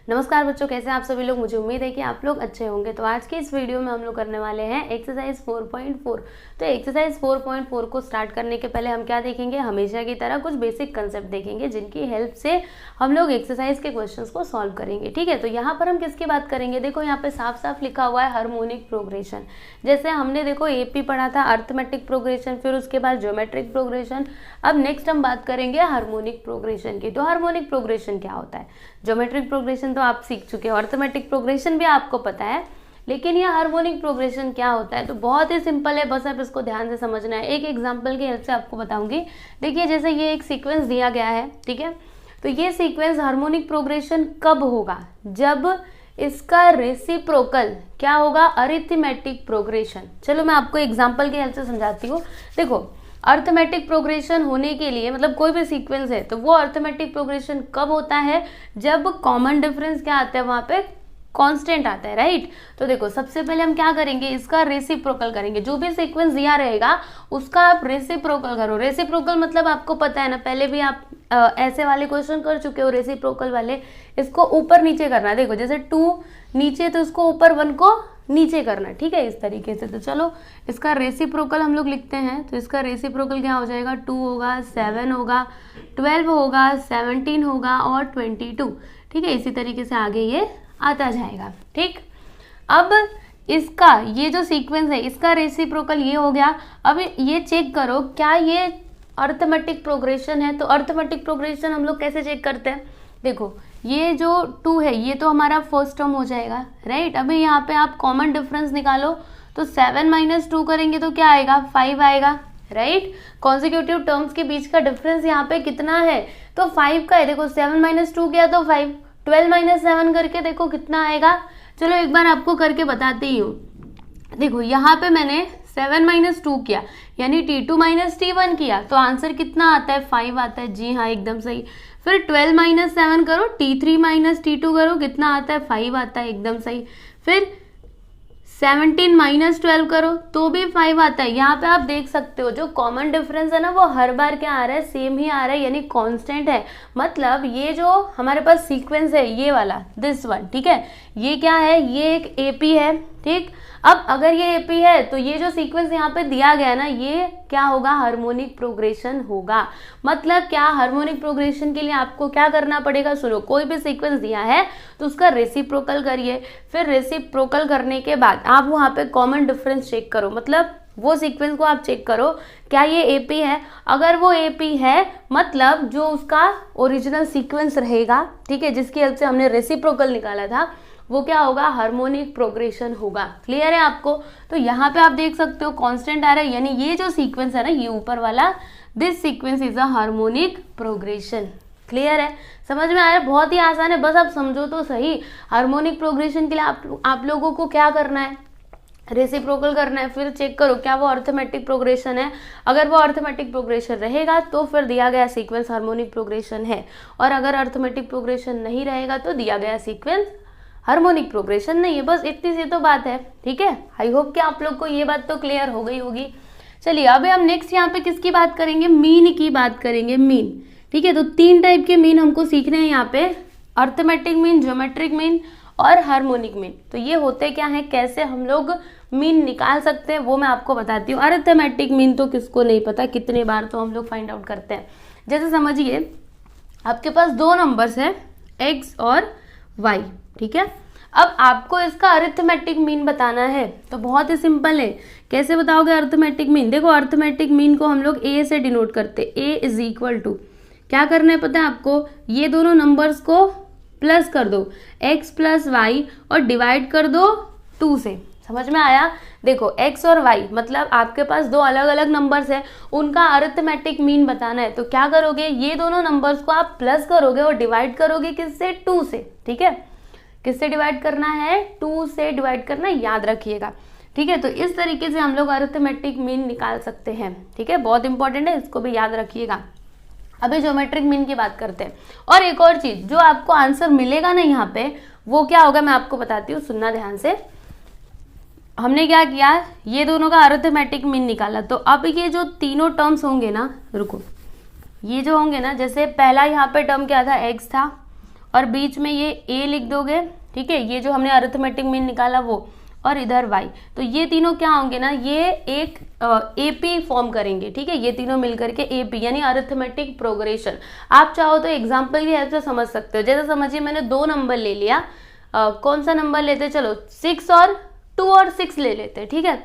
नमस्कार बच्चों, कैसे हैं आप सभी लोग। मुझे उम्मीद है कि आप लोग अच्छे होंगे। तो आज की इस वीडियो में हम लोग करने वाले हैं एक्सरसाइज 4.4। तो एक्सरसाइज 4.4 को स्टार्ट करने के पहले हम क्या देखेंगे, हमेशा की तरह कुछ बेसिक कंसेप्ट देखेंगे जिनकी हेल्प से हम लोग एक्सरसाइज के क्वेश्चंस को सॉल्व करेंगे। ठीक है, तो यहाँ पर हम किसकी बात करेंगे, देखो यहाँ पे साफ साफ लिखा हुआ है हार्मोनिक प्रोग्रेशन। जैसे हमने देखो एपी पढ़ा था, अर्थमेटिक प्रोग्रेशन, फिर उसके बाद ज्योमेट्रिक प्रोग्रेशन। अब नेक्स्ट हम बात करेंगे हार्मोनिक प्रोग्रेशन की। तो हार्मोनिक प्रोग्रेशन क्या होता है, ज्योमेट्रिक प्रोग्रेशन तो आप सीख चुके हो, अर्थमेटिक प्रोग्रेशन भी आपको पता है, लेकिन ये हार्मोनिक प्रोग्रेशन क्या होता है तो बहुत ही सिंपल है, बस आप इसको ध्यान से समझना है। एक एग्जांपल की हेल्प से आपको बताऊंगी। देखिए जैसे ये एक सीक्वेंस दिया गया है, ठीक है, तो ये सीक्वेंस हार्मोनिक प्रोग्रेशन कब होगा, जब इसका रेसिप्रोकल क्या होगा, अरिथमेटिक प्रोग्रेशन। चलो मैं आपको एग्जाम्पल की हेल्प से समझाती हूँ। देखो अर्थमेटिक प्रोग्रेशन होने के लिए मतलब कोई भी सीक्वेंस है तो वो अर्थमेटिक प्रोग्रेशन कब होता है, जब कॉमन डिफरेंस क्या आता है, वहां पे कांस्टेंट आता है, राइट। तो देखो सबसे पहले हम क्या करेंगे, इसका रेसिप्रोकल करेंगे। जो भी सीक्वेंस दिया रहेगा उसका आप रेसिप्रोकल करो। रेसिप्रोकल मतलब आपको पता है ना, पहले भी आप ऐसे वाले क्वेश्चन कर चुके हो रेसिप्रोकल वाले। इसको ऊपर नीचे करना है, देखो जैसे 2 नीचे तो इसको ऊपर 1 को नीचे करना, ठीक है, इस तरीके से। तो चलो इसका रेसिप्रोकल हम लोग लिखते हैं। तो इसका रेसिप्रोकल क्या हो जाएगा, 2 होगा, 7 होगा, 12 होगा, 17 होगा और 22, ठीक है। इसी तरीके से आगे ये आता जाएगा, ठीक। अब इसका ये जो सीक्वेंस है इसका रेसिप्रोकल ये हो गया। अब ये चेक करो क्या ये अर्थमेटिक प्रोग्रेशन है। तो अर्थमेटिक प्रोग्रेशन हम लोग कैसे चेक करते हैं, देखो ये जो 2 है ये तो हमारा फर्स्ट टर्म हो जाएगा, राइट। अभी यहाँ पे आप कॉमन डिफरेंस निकालो तो 7 - 2 करेंगे तो क्या आएगा, 5 आएगा, राइट। कॉन्सिक्यूटिव टर्म्स के बीच का डिफरेंस यहाँ पे कितना है, तो 5 का है। देखो 7 - 2 किया तो 5, 12 - 7 करके देखो कितना आएगा। चलो एक बार आपको करके बताती हूँ। देखो यहाँ पे मैंने 7 - 2 किया यानी T2 - T1 किया तो आंसर कितना आता है, 5 आता है। जी हाँ, एकदम सही। फिर 12 - 7 करो, T3 - T2 करो, कितना आता है, 5 आता है, एकदम सही। फिर 17 - 12 करो तो भी 5 आता है। यहाँ पे आप देख सकते हो जो कॉमन डिफरेंस है ना वो हर बार क्या आ रहा है, सेम ही आ रहा है, यानी कांस्टेंट है। मतलब ये जो हमारे पास सीक्वेंस है ये वाला, दिस वन, ठीक है, ये क्या है, ये एक एपी है, ठीक। अब अगर ये एपी है तो ये जो सीक्वेंस यहाँ पे दिया गया ना ये क्या होगा, हार्मोनिक प्रोग्रेशन होगा। मतलब क्या, हार्मोनिक प्रोग्रेशन के लिए आपको क्या करना पड़ेगा, सुनो, कोई भी सीक्वेंस दिया है तो उसका रेसिप्रोकल करिए। फिर रेसिप्रोकल करने के बाद आप वहाँ पे कॉमन डिफरेंस चेक करो, मतलब वो सीक्वेंस को आप चेक करो क्या ये एपी है। अगर वो एपी है मतलब जो उसका ओरिजिनल सीक्वेंस रहेगा, ठीक है, जिसकी हेल्प से हमने रेसिप्रोकल निकाला था, वो क्या होगा, हार्मोनिक प्रोग्रेशन होगा। क्लियर है आपको। तो यहाँ पे आप देख सकते हो कांस्टेंट आ रहा है, यानी ये जो सीक्वेंस है ना ये ऊपर वाला, this sequence is a harmonic progression. Clear है, समझ में आ रहा है, बहुत ही आसान है, बस आप समझो तो सही। हार्मोनिक प्रोग्रेशन के लिए आप लोगों को क्या करना है, रेसिप्रोकल करना है। फिर चेक करो क्या वो अर्थमेटिक प्रोग्रेशन है। अगर वो अर्थमेटिक प्रोग्रेशन रहेगा तो फिर दिया गया सीक्वेंस हार्मोनिक प्रोग्रेशन है, और अगर अर्थमेटिक प्रोग्रेशन नहीं रहेगा तो दिया गया सीक्वेंस हार्मोनिक प्रोग्रेशन नहीं है। बस इतनी सी तो बात है, ठीक है। आई होप कि आप लोग को ये बात तो क्लियर हो गई होगी। चलिए अभी हम नेक्स्ट यहाँ पे किसकी बात करेंगे, मीन की बात करेंगे, मीन, ठीक है। तो 3 टाइप के मीन हमको सीखने हैं यहाँ पे, अर्थमेटिक मीन, ज्योमेट्रिक मीन और हार्मोनिक मीन। तो ये होते क्या है, कैसे हम लोग मीन निकाल सकते हैं वो मैं आपको बताती हूँ। अर्थमेटिक मीन तो किसको नहीं पता, कितने बार तो हम लोग फाइंड आउट करते हैं। जैसे समझिए आपके पास 2 नंबर्स है, x और y, ठीक है। अब आपको इसका अरिथमेटिक मीन बताना है तो बहुत ही सिंपल है। कैसे बताओगे अरिथमेटिक मीन, देखो अरिथमेटिक मीन को हम लोग a से डिनोट करते, a = क्या करना है पता है आपको, ये दोनों नंबर्स को प्लस कर दो, x + y, और डिवाइड कर दो 2 से। समझ में आया। देखो x और y मतलब आपके पास 2 अलग अलग नंबर्स है, उनका अरिथमेटिक मीन बताना है तो क्या करोगे, ये दोनों नंबर्स को आप प्लस करोगे और डिवाइड करोगे किससे, 2 से, ठीक है। किससे डिवाइड करना है, 2 से डिवाइड करना, याद रखिएगा, ठीक है। तो इस तरीके से हम लोग अरिथमेटिक मीन निकाल सकते हैं, ठीक है, बहुत इंपॉर्टेंट है, इसको भी याद रखिएगा। अभी ज्योमेट्रिक मीन की बात करते हैं। और एक और चीज, जो आपको आंसर मिलेगा ना यहाँ पे वो क्या होगा मैं आपको बताती हूँ, सुनना ध्यान से। हमने क्या किया, ये दोनों का अरिथमेटिक मीन निकाला, तो अब ये जो तीनों टर्म्स होंगे ना, रुको, ये जो होंगे ना, जैसे पहला यहाँ पे टर्म क्या था, x था, और बीच में ये a लिख दोगे, ठीक है, ये जो हमने अरिथमेटिक मीन निकाला वो, और इधर y। तो ये तीनों क्या होंगे ना, ये एक AP फॉर्म करेंगे, ठीक है, ये तीनों मिलकर के AP यानी अरिथमेटिक प्रोग्रेशन। आप चाहो तो एग्जाम्पल की हेल्प से समझ सकते हो। जैसे समझिए मैंने 2 नंबर ले लिया, कौन सा नंबर लेते, चलो 6 और 2 और 6 ले लेते, ठीक है।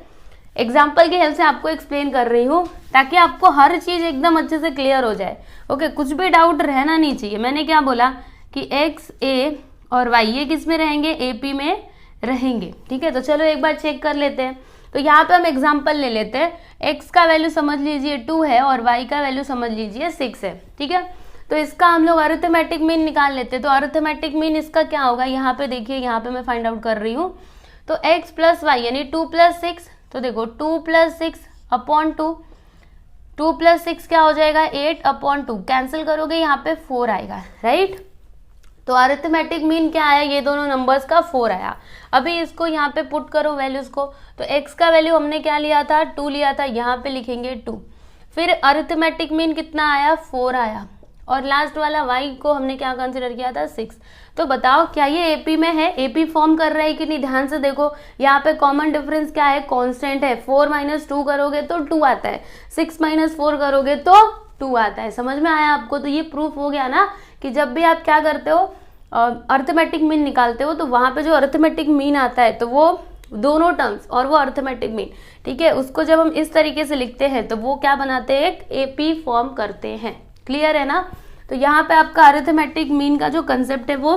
एग्जाम्पल की हेल्प से आपको एक्सप्लेन कर रही हूँ ताकि आपको हर चीज एकदम अच्छे से क्लियर हो जाए। ओके, कुछ भी डाउट रहना नहीं चाहिए। मैंने क्या बोला कि x, a और y ये किस में रहेंगे, AP में रहेंगे, ठीक है। तो चलो एक बार चेक कर लेते हैं। तो यहाँ पे हम एग्जाम्पल ले लेते हैं। x का वैल्यू समझ लीजिए 2 है और y का वैल्यू समझ लीजिए 6 है, ठीक है। तो इसका हम लोग अरिथमेटिक मीन निकाल लेते हैं। तो अरिथमेटिक मीन इसका क्या होगा, यहाँ पे देखिए, यहाँ पे मैं फाइंड आउट कर रही हूँ। तो x प्लस वाई यानी 2 प्लस 6, तो देखो 2 प्लस 6 अपॉन 2, 2 प्लस 6 क्या हो जाएगा, 8 अपॉन 2, कैंसिल करोगे यहाँ पे 4 आएगा, राइट। तो अरिथमेटिक मीन क्या आया, ये दोनों नंबर्स का 4 आया। अभी इसको यहाँ पे पुट करो वैल्यूज को। तो x का वैल्यू हमने क्या लिया था, 2 लिया था, यहाँ पे लिखेंगे 2। फिर अरिथमेटिक मीन कितना आया, 4 आया, और लास्ट वाला y को हमने क्या कंसिडर किया था, 6। तो बताओ क्या ये AP में है, AP फॉर्म कर रहा है कि नहीं। ध्यान से देखो, यहाँ पे कॉमन डिफरेंस क्या है, कांस्टेंट है। 4 - 2 करोगे तो 2 आता है, 6 - 4 करोगे तो 2 आता है। समझ में आया आपको। तो ये प्रूफ हो गया ना कि जब भी आप क्या करते हो, अरिथमेटिक मीन निकालते हो, तो वहां पे जो अरिथमेटिक मीन आता है तो वो दोनों टर्म्स और वो अरिथमेटिक मीन, ठीक है, उसको जब हम इस तरीके से लिखते हैं तो वो क्या बनाते हैं, एक AP फॉर्म करते हैं। क्लियर है ना। तो यहाँ पे आपका अरिथमेटिक मीन का जो कंसेप्ट है वो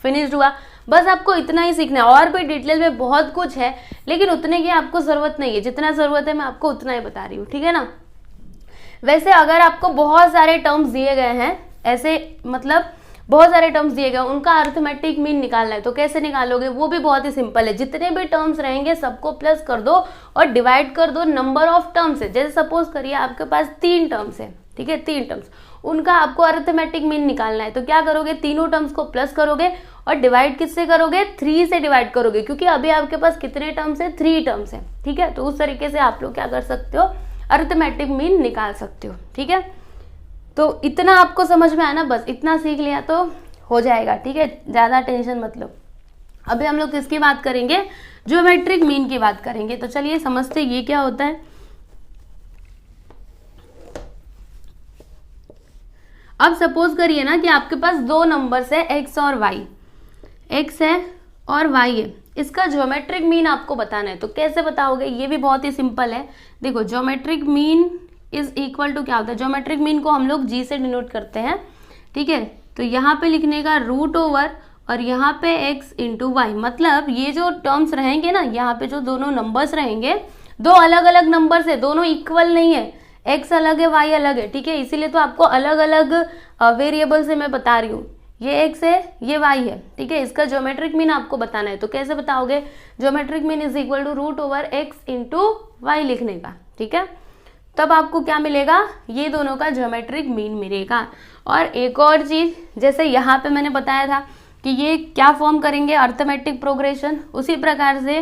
फिनिश्ड हुआ। बस आपको इतना ही सीखना है, और भी डिटेल में बहुत कुछ है, लेकिन उतने की आपको जरूरत नहीं है। जितना जरूरत है मैं आपको उतना ही बता रही हूँ, ठीक है ना। वैसे अगर आपको बहुत सारे टर्म्स दिए गए हैं, ऐसे मतलब बहुत सारे टर्म्स दिए गए, उनका अरिथमेटिक मीन निकालना है, तो कैसे निकालोगे, वो भी बहुत ही सिंपल है। जितने भी टर्म्स रहेंगे सबको प्लस कर दो और डिवाइड कर दो नंबर ऑफ टर्म्स है। जैसे सपोज करिए आपके पास 3 टर्म्स है, ठीक है, 3 टर्म्स, उनका आपको अरिथमेटिक मीन निकालना है। तो क्या करोगे, तीनों टर्म्स को प्लस करोगे और डिवाइड किससे करोगे, 3 से डिवाइड करोगे, क्योंकि अभी आपके पास कितने टर्म्स है, 3 टर्म्स है, ठीक है। तो उस तरीके से आप लोग क्या कर सकते हो, अरिथमेटिक मीन निकाल सकते हो, ठीक है। तो इतना आपको समझ में आया ना, बस इतना सीख लिया तो हो जाएगा, ठीक है, ज्यादा टेंशन मत लो। अभी हम लोग किसकी बात करेंगे, ज्योमेट्रिक मीन की बात करेंगे। तो चलिए समझते ये क्या होता है। अब सपोज करिए ना कि आपके पास 2 नंबर्स है x और y, x है और y है, इसका ज्योमेट्रिक मीन आपको बताना है। तो कैसे बताओगे, ये भी बहुत ही सिंपल है। देखो geometric mean is equal to क्या होता है, ज्योमेट्रिक मीन को हम लोग g से डिनोट करते हैं, ठीक है। तो यहाँ पे लिखने का रूट ओवर और यहाँ पे x इंटू वाई, मतलब ये जो टर्म्स रहेंगे ना, यहाँ पे जो दोनों नंबर्स रहेंगे, 2 अलग अलग नंबर्स है, दोनों इक्वल नहीं है, x अलग है y अलग है, ठीक है। इसीलिए तो आपको अलग अलग वेरिएबल से मैं बता रही हूँ, ये x है ये y है, ठीक है। इसका ज्योमेट्रिक मीन आपको बताना है। तो कैसे बताओगे, geometric mean is equal to root over x into y लिखने का, ठीक है। तब आपको क्या मिलेगा, ये दोनों का ज्योमेट्रिक मीन मिलेगा। और एक और चीज, जैसे यहाँ पे मैंने बताया था कि ये क्या फॉर्म करेंगे, अरिथमेटिक प्रोग्रेशन, उसी प्रकार से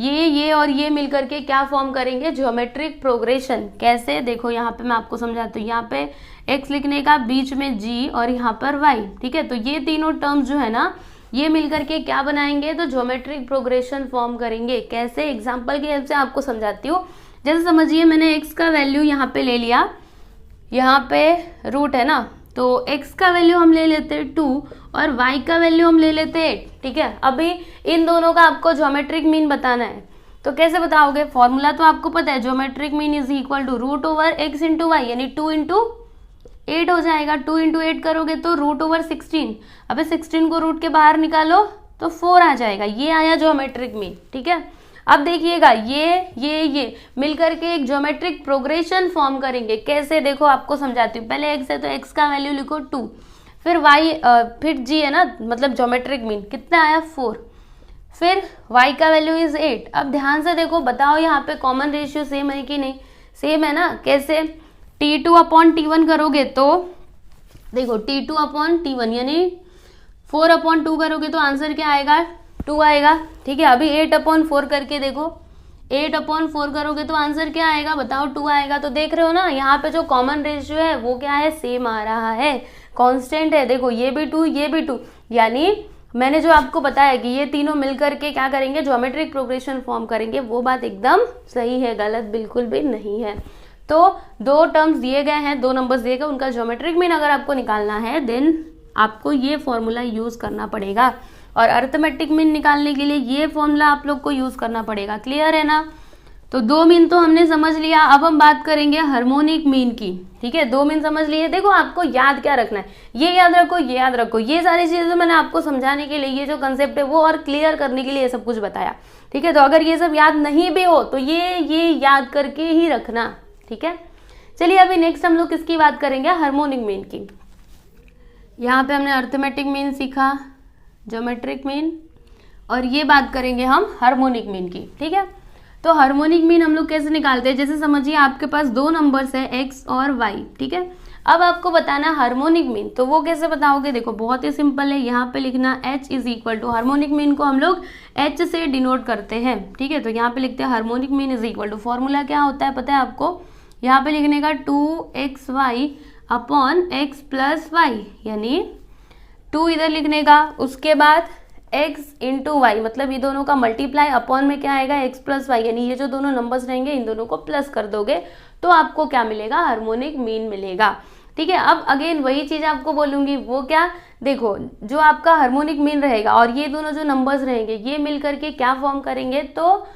ये और ये मिलकर के क्या फॉर्म करेंगे, ज्योमेट्रिक प्रोग्रेशन। कैसे, देखो यहाँ पे मैं आपको समझाती हूँ। यहाँ पे x लिखने का, बीच में g और यहाँ पर y, ठीक है। तो ये तीनों टर्म्स जो है ना, ये मिलकर के क्या बनाएंगे, तो ज्योमेट्रिक प्रोग्रेशन फॉर्म करेंगे। कैसे, एग्जाम्पल की हेल्प से आपको समझाती हूँ। जैसे समझिए मैंने x का वैल्यू यहाँ पे ले लिया, यहाँ पे रूट है ना, तो x का वैल्यू हम ले लेते हैं 2 और y का वैल्यू हम ले लेते हैं 8, ठीक है। अभी इन दोनों का आपको ज्योमेट्रिक मीन बताना है। तो कैसे बताओगे, फॉर्मूला तो आपको पता है, geometric mean is equal to root over x into y, यानी 2 इंटू 8 हो जाएगा। 2 इंटू 8 करोगे तो रूट ओवर 16, अबे 16 को रूट के बाहर निकालो तो 4 आ जाएगा। ये आया ज्योमेट्रिक मीन, ठीक है। अब देखिएगा ये मिलकर के एक ज्योमेट्रिक प्रोग्रेशन फॉर्म करेंगे। कैसे, देखो आपको समझाती हूँ। पहले x है तो x का वैल्यू लिखो 2, फिर y फिर g है ना, मतलब ज्योमेट्रिक मीन कितना आया 4, फिर y का वैल्यू इज 8। अब ध्यान से देखो, बताओ यहाँ पे कॉमन रेशियो सेम है कि नहीं, सेम है ना। कैसे, t2 अपॉन t1 करोगे तो देखो t2 अपॉन t1 यानी 4 अपॉन 2 करोगे तो आंसर क्या आएगा, 2 आएगा, ठीक है। अभी 8 अपॉन 4 करके देखो, 8 अपॉन 4 करोगे तो आंसर क्या आएगा, बताओ 2 आएगा। तो देख रहे हो ना, यहाँ पे जो कॉमन रेशियो है वो क्या है, सेम आ रहा है, कांस्टेंट है। देखो ये भी 2 ये भी 2, यानी मैंने जो आपको बताया कि ये तीनों मिलकर के क्या करेंगे, ज्योमेट्रिक प्रोग्रेशन फॉर्म करेंगे, वो बात एकदम सही है, गलत बिल्कुल भी नहीं है। तो 2 टर्म्स दिए गए हैं, 2 नंबर्स दिए गए, उनका ज्योमेट्रिक मीन अगर आपको निकालना है देन आपको ये फॉर्मूला यूज करना पड़ेगा, और अरिथमेटिक मीन निकालने के लिए ये फॉर्मूला आप लोग को यूज करना पड़ेगा। क्लियर है ना? तो 2 मीन तो हमने समझ लिया, अब हम बात करेंगे हार्मोनिक मीन की। ठीक है, 2 मीन समझ लिए। देखो आपको याद क्या रखना है, ये याद रखो, ये याद रखो, ये सारी चीजें मैंने आपको समझाने के लिए, ये जो कंसेप्ट है वो और क्लियर करने के लिए ये सब कुछ बताया। ठीक है, तो अगर ये सब याद नहीं भी हो तो ये याद करके ही रखना। ठीक है, चलिए अभी नेक्स्ट हम लोग किसकी बात करेंगे, हार्मोनिक मीन की। यहाँ पे हमने अरिथमेटिक मीन सीखा, ज्योमेट्रिक मीन, और ये बात करेंगे हम हार्मोनिक मीन की। ठीक है, तो हार्मोनिक मीन हम लोग कैसे निकालते हैं, जैसे समझिए आपके पास 2 नंबर्स है x और y। ठीक है, अब आपको बताना हार्मोनिक मीन, तो वो कैसे बताओगे, देखो बहुत ही सिंपल है, यहाँ पे लिखना h is equal to, harmonic mean को हम लोग h से डिनोट करते हैं। ठीक है, तो यहाँ पे लिखते हैं harmonic mean is equal to, formula क्या होता है पता है आपको, यहाँ पे लिखने का 2xy upon x plus y, यानी 2 इधर लिखने का, उसके बाद x इंटू वाई, मतलब ये दोनों का मल्टीप्लाई, अपॉन में क्या आएगा x प्लस वाई, यानी ये जो दोनों नंबर्स रहेंगे इन दोनों को प्लस कर दोगे तो आपको क्या मिलेगा, हार्मोनिक मीन मिलेगा। ठीक है, अब अगेन वही चीज आपको बोलूंगी, वो क्या, देखो जो आपका हार्मोनिक मीन रहेगा और ये दोनों जो नंबर्स रहेंगे ये मिल करके क्या फॉर्म करेंगे, तो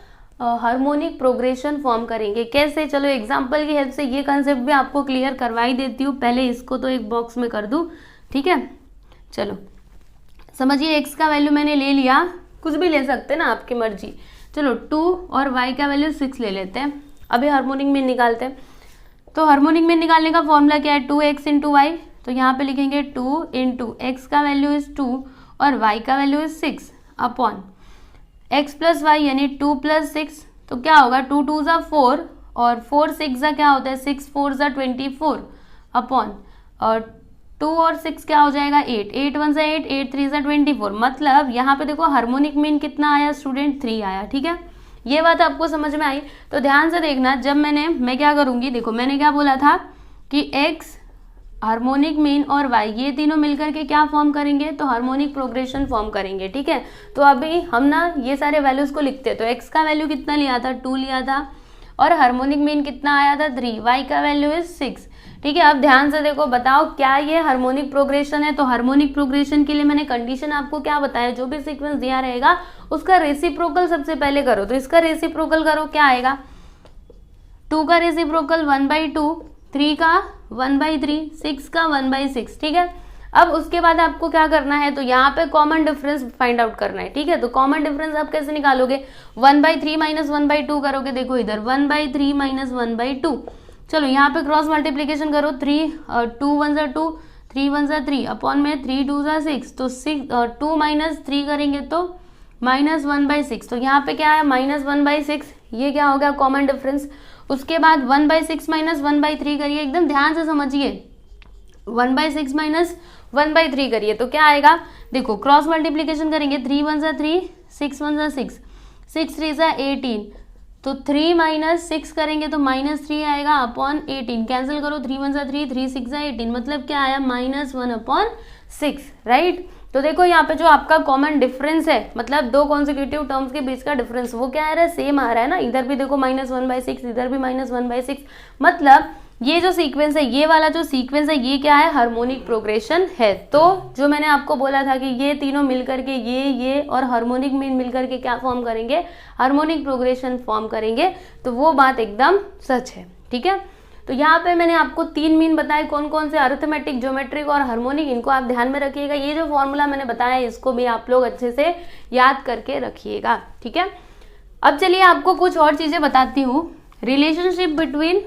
हार्मोनिक प्रोग्रेशन फॉर्म करेंगे। कैसे, चलो एग्जाम्पल की हेल्प से ये कंसेप्ट भी आपको क्लियर करवा ही देती हूँ, पहले इसको तो एक बॉक्स में कर दूँ। ठीक है, चलो समझिए x का वैल्यू मैंने ले लिया, कुछ भी ले सकते हैं ना, आपकी मर्जी। चलो 2 और y का वैल्यू 6 ले लेते हैं, अभी हार्मोनिक मीन निकालते हैं। तो हार्मोनिक मीन निकालने का फॉर्मूला क्या है, 2x इंटू वाई, तो यहाँ पे लिखेंगे 2 इंटू एक्स का वैल्यू इज 2 और y का value is 6 upon x plus y, यानी 2 प्लस 6, तो क्या होगा 2 2 ज़ा 4 और 4 6 ज़ा क्या होता है 6 4 ज़ा 24 अपॉन, और 2 और 6 क्या हो जाएगा 8, 8 1 ज़ा 8, 8 3 ज़ा 24, मतलब यहाँ पे देखो हार्मोनिक मीन कितना आया स्टूडेंट, 3 आया। ठीक है, ये बात आपको समझ में आई, तो ध्यान से देखना, जब मैं क्या करूँगी, देखो मैंने क्या बोला था कि x हार्मोनिक मीन और y ये तीनों मिलकर के क्या फॉर्म करेंगे, तो हार्मोनिक प्रोग्रेशन फॉर्म करेंगे। ठीक है, तो अभी हम ना ये सारे वैल्यूज को लिखते हैं, तो x का वैल्यू कितना लिया था 2 लिया था, और हार्मोनिक मीन कितना आया था 3, y का वैल्यू इज 6। ठीक है, अब ध्यान से देखो, बताओ क्या ये हार्मोनिक प्रोग्रेशन है, तो हार्मोनिक प्रोग्रेशन के लिए मैंने कंडीशन आपको क्या बताया, जो भी सीक्वेंस दिया रहेगा उसका रेसिप्रोकल सबसे पहले करो, तो इसका रेसिप्रोकल करो, क्या आएगा 2 का रेसिप्रोकल 1/2, 3 का 1/3, 6 का 1/6। ठीक है, अब उसके बाद आपको क्या करना है, तो यहाँ पे कॉमन डिफरेंस फाइंड आउट करना है। ठीक है, तो कॉमन डिफरेंस आप कैसे निकालोगे, 1/3 माइनस 1/2 करोगे, देखो इधर 1/3 माइनस 1/2, चलो यहाँ पे क्रॉस मल्टीप्लीकेशन करो, 2 1 ज़ा 2, 3 1 ज़ा 3 अपॉन में 3 2 ज़ा 6, तो 2 माइनस 3 करेंगे तो माइनस 1/6, तो यहाँ पे क्या है माइनस 1/6, ये क्या हो गया कॉमन डिफरेंस। उसके बाद 1/6 माइनस 1/3 करिए, एकदम ध्यान से समझिए, 1/6 माइनस 1/3 करिए तो क्या आएगा, देखो क्रॉस मल्टीप्लीकेशन करेंगे, 3 1 ज़ा 3, 6 1 ज़ा 6, 6 3 ज़ा 18, तो 3 माइनस 6 करेंगे तो -3 आएगा अपॉन 18, कैंसिल करो, 3 1 ज़ा 3, 3 6 ज़ा 18, मतलब क्या आया -1/6, राइट। तो देखो यहाँ पे जो आपका कॉमन डिफरेंस है, मतलब 2 कॉन्सिक्यूटिव टर्म्स के बीच का डिफरेंस, वो क्या आ रहा है, सेम आ रहा है ना, इधर भी देखो -1/6, इधर भी -1/6, मतलब ये जो सीक्वेंस है, ये वाला जो सीक्वेंस है, ये क्या है, हार्मोनिक प्रोग्रेशन है। तो जो मैंने आपको बोला था कि ये तीनों मिलकर के ये और हार्मोनिक मीन मिलकर के क्या फॉर्म करेंगे, हार्मोनिक प्रोग्रेशन फॉर्म करेंगे, तो वो बात एकदम सच है। ठीक है, तो यहाँ पे मैंने आपको 3 मीन बताए, कौन कौन से, अरिथमेटिक, ज्योमेट्रिक और हार्मोनिक, इनको आप ध्यान में रखिएगा। ये जो फॉर्मूला मैंने बताया इसको भी आप लोग अच्छे से याद करके रखिएगा। ठीक है, अब चलिए आपको कुछ और चीजें बताती हूँ, relationship between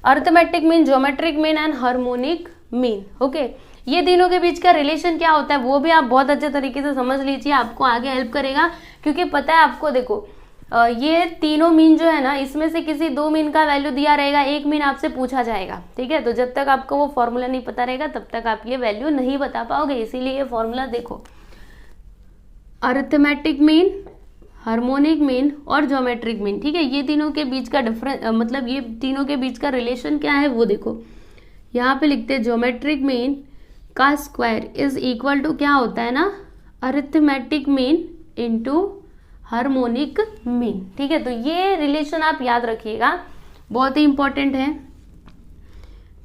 arithmetic mean, geometric mean and harmonic mean. Okay, ये तीनों के बीच का रिलेशन क्या होता है वो भी आप बहुत अच्छे तरीके से समझ लीजिए, आपको आगे हेल्प करेगा, क्योंकि पता है आपको, देखो ये तीनों मीन जो है ना, इसमें से किसी 2 मीन का वैल्यू दिया रहेगा, 1 मीन आपसे पूछा जाएगा। ठीक है, तो जब तक आपको वो फॉर्मूला नहीं पता रहेगा तब तक आप ये वैल्यू नहीं बता पाओगे, इसीलिए ये फॉर्मूला देखो, अरिथमेटिक मीन, हार्मोनिक मीन और ज्योमेट्रिक मीन। ठीक है, ये तीनों के बीच का डिफरेंस, मतलब ये तीनों के बीच का रिलेशन क्या है वो देखो, यहाँ पे लिखते हैं ज्योमेट्रिक मीन का स्क्वायर इज इक्वल टू क्या होता है ना, arithmetic mean into harmonic mean. ठीक है, तो ये रिलेशन आप याद रखिएगा, बहुत ही इंपॉर्टेंट है।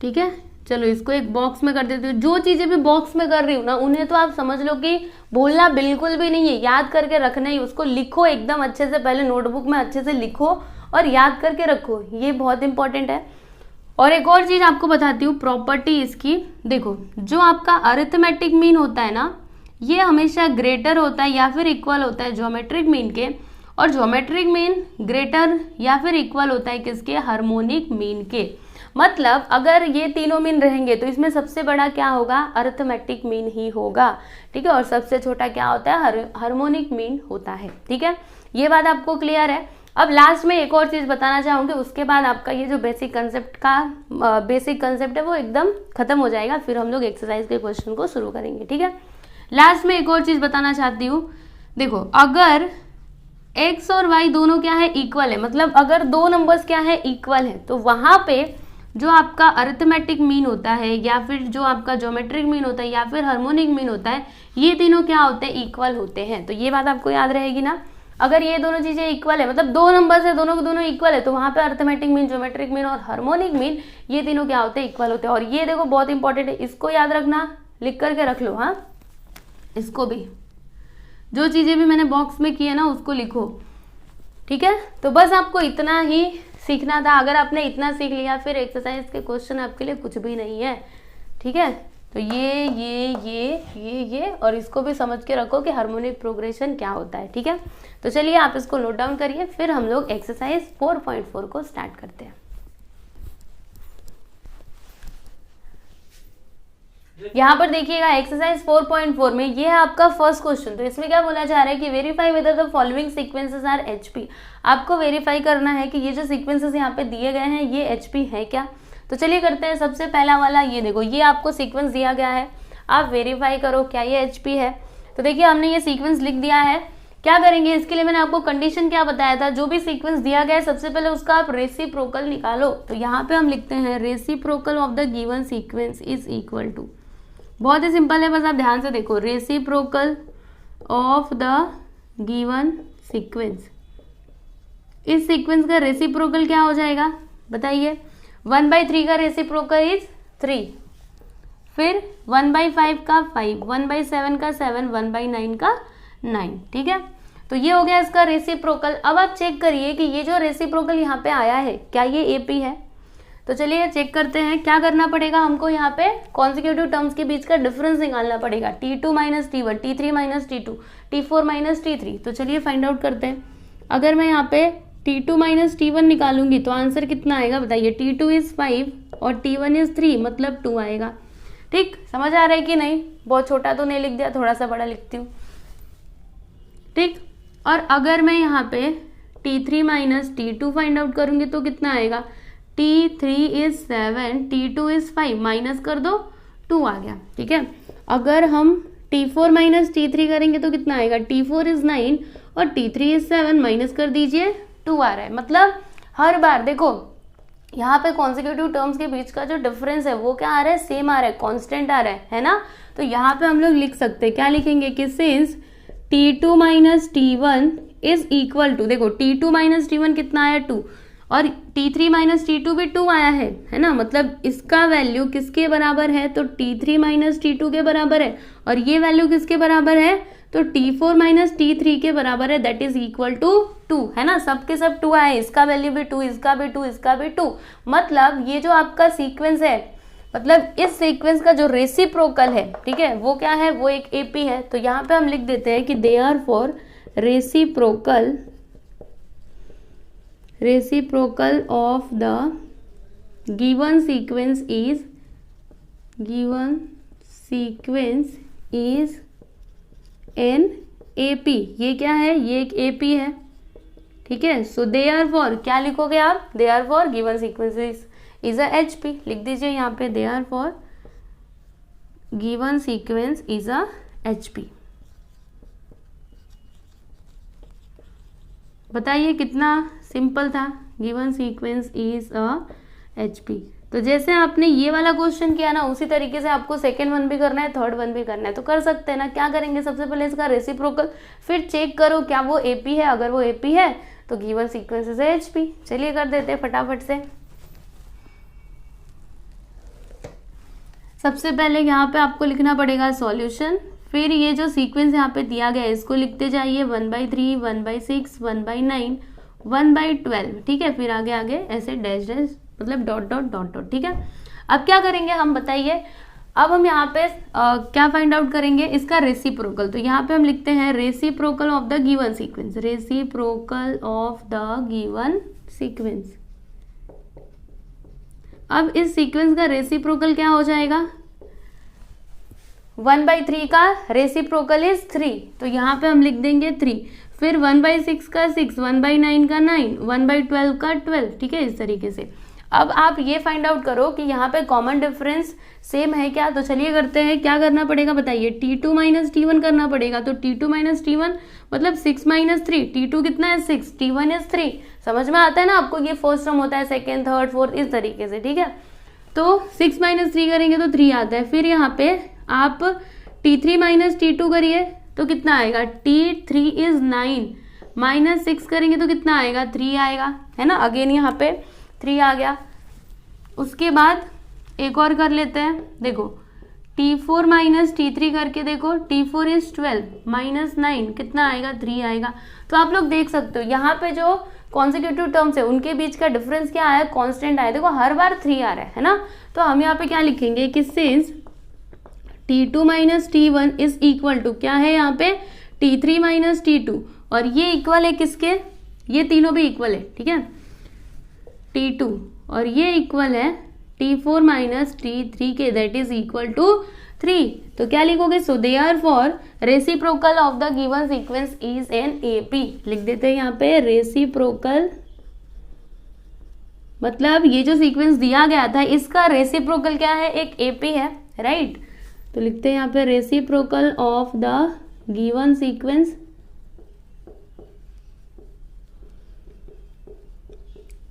ठीक है, चलो इसको एक बॉक्स में कर देती हूँ। जो चीजें भी बॉक्स में कर रही हूँ ना, उन्हें तो आप समझ लो कि भूलना बिल्कुल भी नहीं है, याद करके रखना ही। उसको लिखो एकदम अच्छे से, पहले नोटबुक में अच्छे से लिखो और याद करके रखो, ये बहुत इंपॉर्टेंट है। और एक और चीज आपको बताती हूँ, प्रॉपर्टी इसकी। देखो, जो आपका अरिथमेटिक मीन होता है ना, ये हमेशा ग्रेटर होता है या फिर इक्वल होता है ज्योमेट्रिक मीन के, और ज्योमेट्रिक मीन ग्रेटर या फिर इक्वल होता है किसके, हार्मोनिक मीन के। मतलब अगर ये तीनों मीन रहेंगे तो इसमें सबसे बड़ा क्या होगा, अरिथमेटिक मीन ही होगा। ठीक है, और सबसे छोटा क्या होता है, हार्मोनिक मीन होता है। ठीक है, ये बात आपको क्लियर है। अब लास्ट में एक और चीज बताना चाहूंगी, उसके बाद आपका ये जो बेसिक कंसेप्ट है वो एकदम खत्म हो जाएगा, फिर हम लोग एक्सरसाइज के क्वेश्चन को शुरू करेंगे। ठीक है, लास्ट में एक और चीज बताना चाहती हूँ। देखो, अगर x और y दोनों क्या है, इक्वल है, मतलब अगर दो नंबर्स क्या है, इक्वल है, तो वहां पे जो आपका अरिथमेटिक मीन होता है या फिर जो आपका ज्योमेट्रिक मीन होता है या फिर हार्मोनिक मीन होता है, ये तीनों क्या होते हैं, इक्वल होते हैं। तो ये बात आपको याद रहेगी ना। अगर ये दोनों चीजें इक्वल है, मतलब दो नंबर्स है, दोनों के दोनों इक्वल है, तो वहां पे अरिथमेटिक मीन, ज्योमेट्रिक मीन और हार्मोनिक मीन, ये तीनों क्या होते हैं, इक्वल होते हैं। और ये देखो बहुत इंपॉर्टेंट है, इसको याद रखना, लिख करके रख लो। हाँ, इसको भी, जो चीजें भी मैंने बॉक्स में की है ना, उसको लिखो। ठीक है, तो बस आपको इतना ही सीखना था। अगर आपने इतना सीख लिया, फिर एक्सरसाइज के क्वेश्चन आपके लिए कुछ भी नहीं है। ठीक है, तो ये और इसको भी समझ के रखो कि हार्मोनिक प्रोग्रेशन क्या होता है। ठीक है, तो चलिए आप इसको नोट डाउन करिए, फिर हम लोग एक्सरसाइज 4.4 को स्टार्ट करते हैं। यहाँ पर देखिएगा एक्सरसाइज 4.4 में ये है आपका फर्स्ट क्वेश्चन। तो इसमें क्या बोला जा रहा है कि verify whether the following sequences are HP. आपको वेरीफाई करना है कि ये जो सीक्वेंसेस यहाँ पे दिए गए हैं ये एचपी है क्या। तो चलिए करते हैं। सबसे पहला वाला ये देखो, ये आपको सीक्वेंस दिया गया है, आप वेरीफाई करो क्या ये एचपी है। तो देखिए हमने ये सीक्वेंस लिख दिया है। क्या करेंगे इसके लिए, मैंने आपको कंडीशन क्या बताया था, जो भी सीक्वेंस दिया गया है सबसे पहले उसका आप रेसिप्रोकल निकालो। तो यहाँ पे हम लिखते हैं reciprocal of the given sequence is equal to, बहुत ही सिंपल है, बस आप ध्यान से देखो, reciprocal of the given sequence, इस सीक्वेंस का रेसिप्रोकल क्या हो जाएगा बताइए। 1/3 का रेसिप्रोकल इज 3, फिर 1/5 का 5, 1/7 का 7, 1/9 का 9। ठीक है, तो ये हो गया इसका रेसिप्रोकल। अब आप चेक करिए कि ये जो रेसिप्रोकल यहाँ पे आया है क्या ये एपी है। तो चलिए चेक करते हैं। क्या करना पड़ेगा हमको, यहाँ पे कॉन्सिक्यूटिव टर्म्स के बीच का डिफरेंस निकालना पड़ेगा, T2 - T1, T3 - T2, T4 - T3। तो चलिए फाइंड आउट करते हैं। अगर मैं यहाँ पे T2 - T1 निकालूंगी तो आंसर कितना आएगा बताइए। T2 इज 5 और T1 इज 3, मतलब 2 आएगा। ठीक, समझ आ रहा है कि नहीं, बहुत छोटा तो नहीं लिख दिया, थोड़ा सा बड़ा लिखती हूँ। ठीक, और अगर मैं यहाँ पे T3 - T2 फाइंड आउट करूंगी तो कितना आएगा, T3 is 7, T2 is 5, minus कर दो 2 आ गया। ठीक है, अगर हम T4 - T3 करेंगे तो कितना आएगा, T4 इज 9 और T3 इज 7, माइनस कर दीजिए 2 आ रहा है। मतलब हर बार देखो यहाँ पे कॉन्सिक्यूटिव टर्म्स के बीच का जो डिफरेंस है वो क्या आ रहा है, सेम आ रहा है, कांस्टेंट आ रहा है ना। तो यहाँ पे हम लोग लिख सकते हैं, क्या लिखेंगे कि since T2 - T1 is equal to, देखो T2 - T1 कितना आया 2 और T3 - T2 भी 2 आया है ना, मतलब इसका वैल्यू किसके बराबर है, तो T3 - T2 के बराबर है, और ये वैल्यू किसके बराबर है, तो T4 - T3 के बराबर है, दैट इज इक्वल टू 2 है ना। सबके सब 2 आए, इसका वैल्यू भी 2, इसका भी 2, इसका भी 2। मतलब ये जो आपका सीक्वेंस है, मतलब इस सीक्वेंस का जो रेसिप्रोकल है, ठीक है, वो क्या है, वो एक एपी है। तो यहाँ पे हम लिख देते हैं कि therefore reciprocal of the given sequence is an AP। ये क्या है, ये एक AP है। ठीक है, सो दे आर फॉर, क्या लिखोगे आप, therefore given sequence is a HP, लिख दीजिए यहाँ पे, therefore given sequence is a HP। बताइए कितना सिंपल था, given sequence is a HP। तो जैसे आपने ये वाला क्वेश्चन किया ना, उसी तरीके से आपको सेकेंड वन भी करना है, थर्ड वन भी करना है, तो कर सकते हैं ना। क्या करेंगे, सबसे पहले इसका रेसिप्रोकल, फिर चेक करो क्या वो एपी है, अगर वो एपी है तो गिवन सीक्वेंस इज एचपी। चलिए कर देते हैं फटाफट से। सबसे पहले यहाँ पे आपको लिखना पड़ेगा सॉल्यूशन, फिर ये जो सीक्वेंस यहाँ पे दिया गया है इसको लिखते जाइए, 1/3, 1/6, 1/9, 1/12, ठीक है। फिर आगे आगे ऐसे डैश डैश, मतलब डॉट डॉट डॉट डॉट, ठीक है। अब क्या करेंगे हम बताइए, अब हम यहाँ पे क्या फाइंड आउट करेंगे, इसका रेसिप्रोकल। तो यहाँ पे हम लिखते हैं reciprocal of the given sequence, reciprocal of the given sequence. अब इस सीक्वेंस का रेसिप्रोकल क्या हो जाएगा, 1/3 का रेसिप्रोकल इज 3, तो यहाँ पे हम लिख देंगे 3। फिर 1/6 का 6, 1/9 का 9, 1/12 का 12, ठीक है, इस तरीके से। अब आप ये फाइंड आउट करो कि यहाँ पे कॉमन डिफरेंस सेम है क्या, तो चलिए करते हैं। क्या करना पड़ेगा बताइए, T2 - T1 करना पड़ेगा। तो T2 - T1 मतलब 6 - 3, T2 कितना है 6, T1 इज 3। समझ में आता है ना आपको, ये फर्स्ट टर्म होता है, सेकेंड थर्ड फोर्थ इस तरीके से, ठीक है। तो 6 - 3 करेंगे तो 3 आता है। फिर यहाँ पे आप T3 - T2 करिए तो कितना आएगा, T3 इज 9, -6 करेंगे तो कितना आएगा, 3 आएगा, है ना। अगेन यहाँ पे 3 आ गया। उसके बाद एक और कर लेते हैं, देखो T4 - T3 करके देखो, T4 इज 12, -9 कितना आएगा, 3 आएगा। तो आप लोग देख सकते हो यहाँ पे जो कॉन्सिक्यूटिव टर्म्स है उनके बीच का डिफरेंस क्या आया, कांस्टेंट आया। देखो हर बार 3 आ रहा है ना। तो हम यहाँ पे क्या लिखेंगे कि since T2 - T1 is equal to, क्या है यहाँ पे, T3 - T2, और ये इक्वल है किसके, ये तीनों भी इक्वल है, ठीक है, T2, और ये इक्वल है T4 - T3 के, दैट इज इक्वल टू 3। तो क्या लिखोगे, so therefore reciprocal of the given sequence is an AP. लिख देते हैं यहाँ पे रेसिप्रोकल, मतलब ये जो सीक्वेंस दिया गया था इसका रेसिप्रोकल क्या है, एक एपी है, राइट। तो लिखते हैं यहाँ पे reciprocal of the given sequence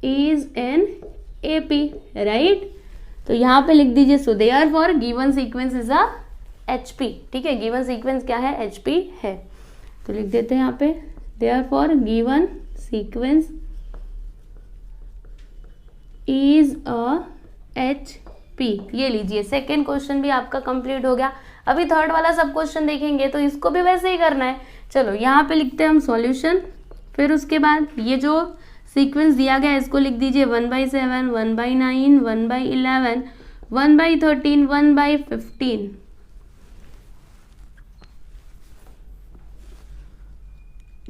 is an AP, right. तो यहाँ पे लिख दीजिए, so therefore given sequence is a HP, ठीक है, गिवन सीक्वेंस क्या है, एचपी है। तो लिख देते हैं यहाँ पे therefore given sequence is a HP. ये लीजिए, सेकेंड क्वेश्चन भी आपका कंप्लीट हो गया। अभी थर्ड वाला सब क्वेश्चन देखेंगे तो इसको भी वैसे ही करना है। चलो यहाँ पे लिखते हैं हम सॉल्यूशन, फिर उसके बाद ये जो सीक्वेंस दिया गया है इसको लिख दीजिए 1/7, 1/9, 1/11, 1/13, 1/15,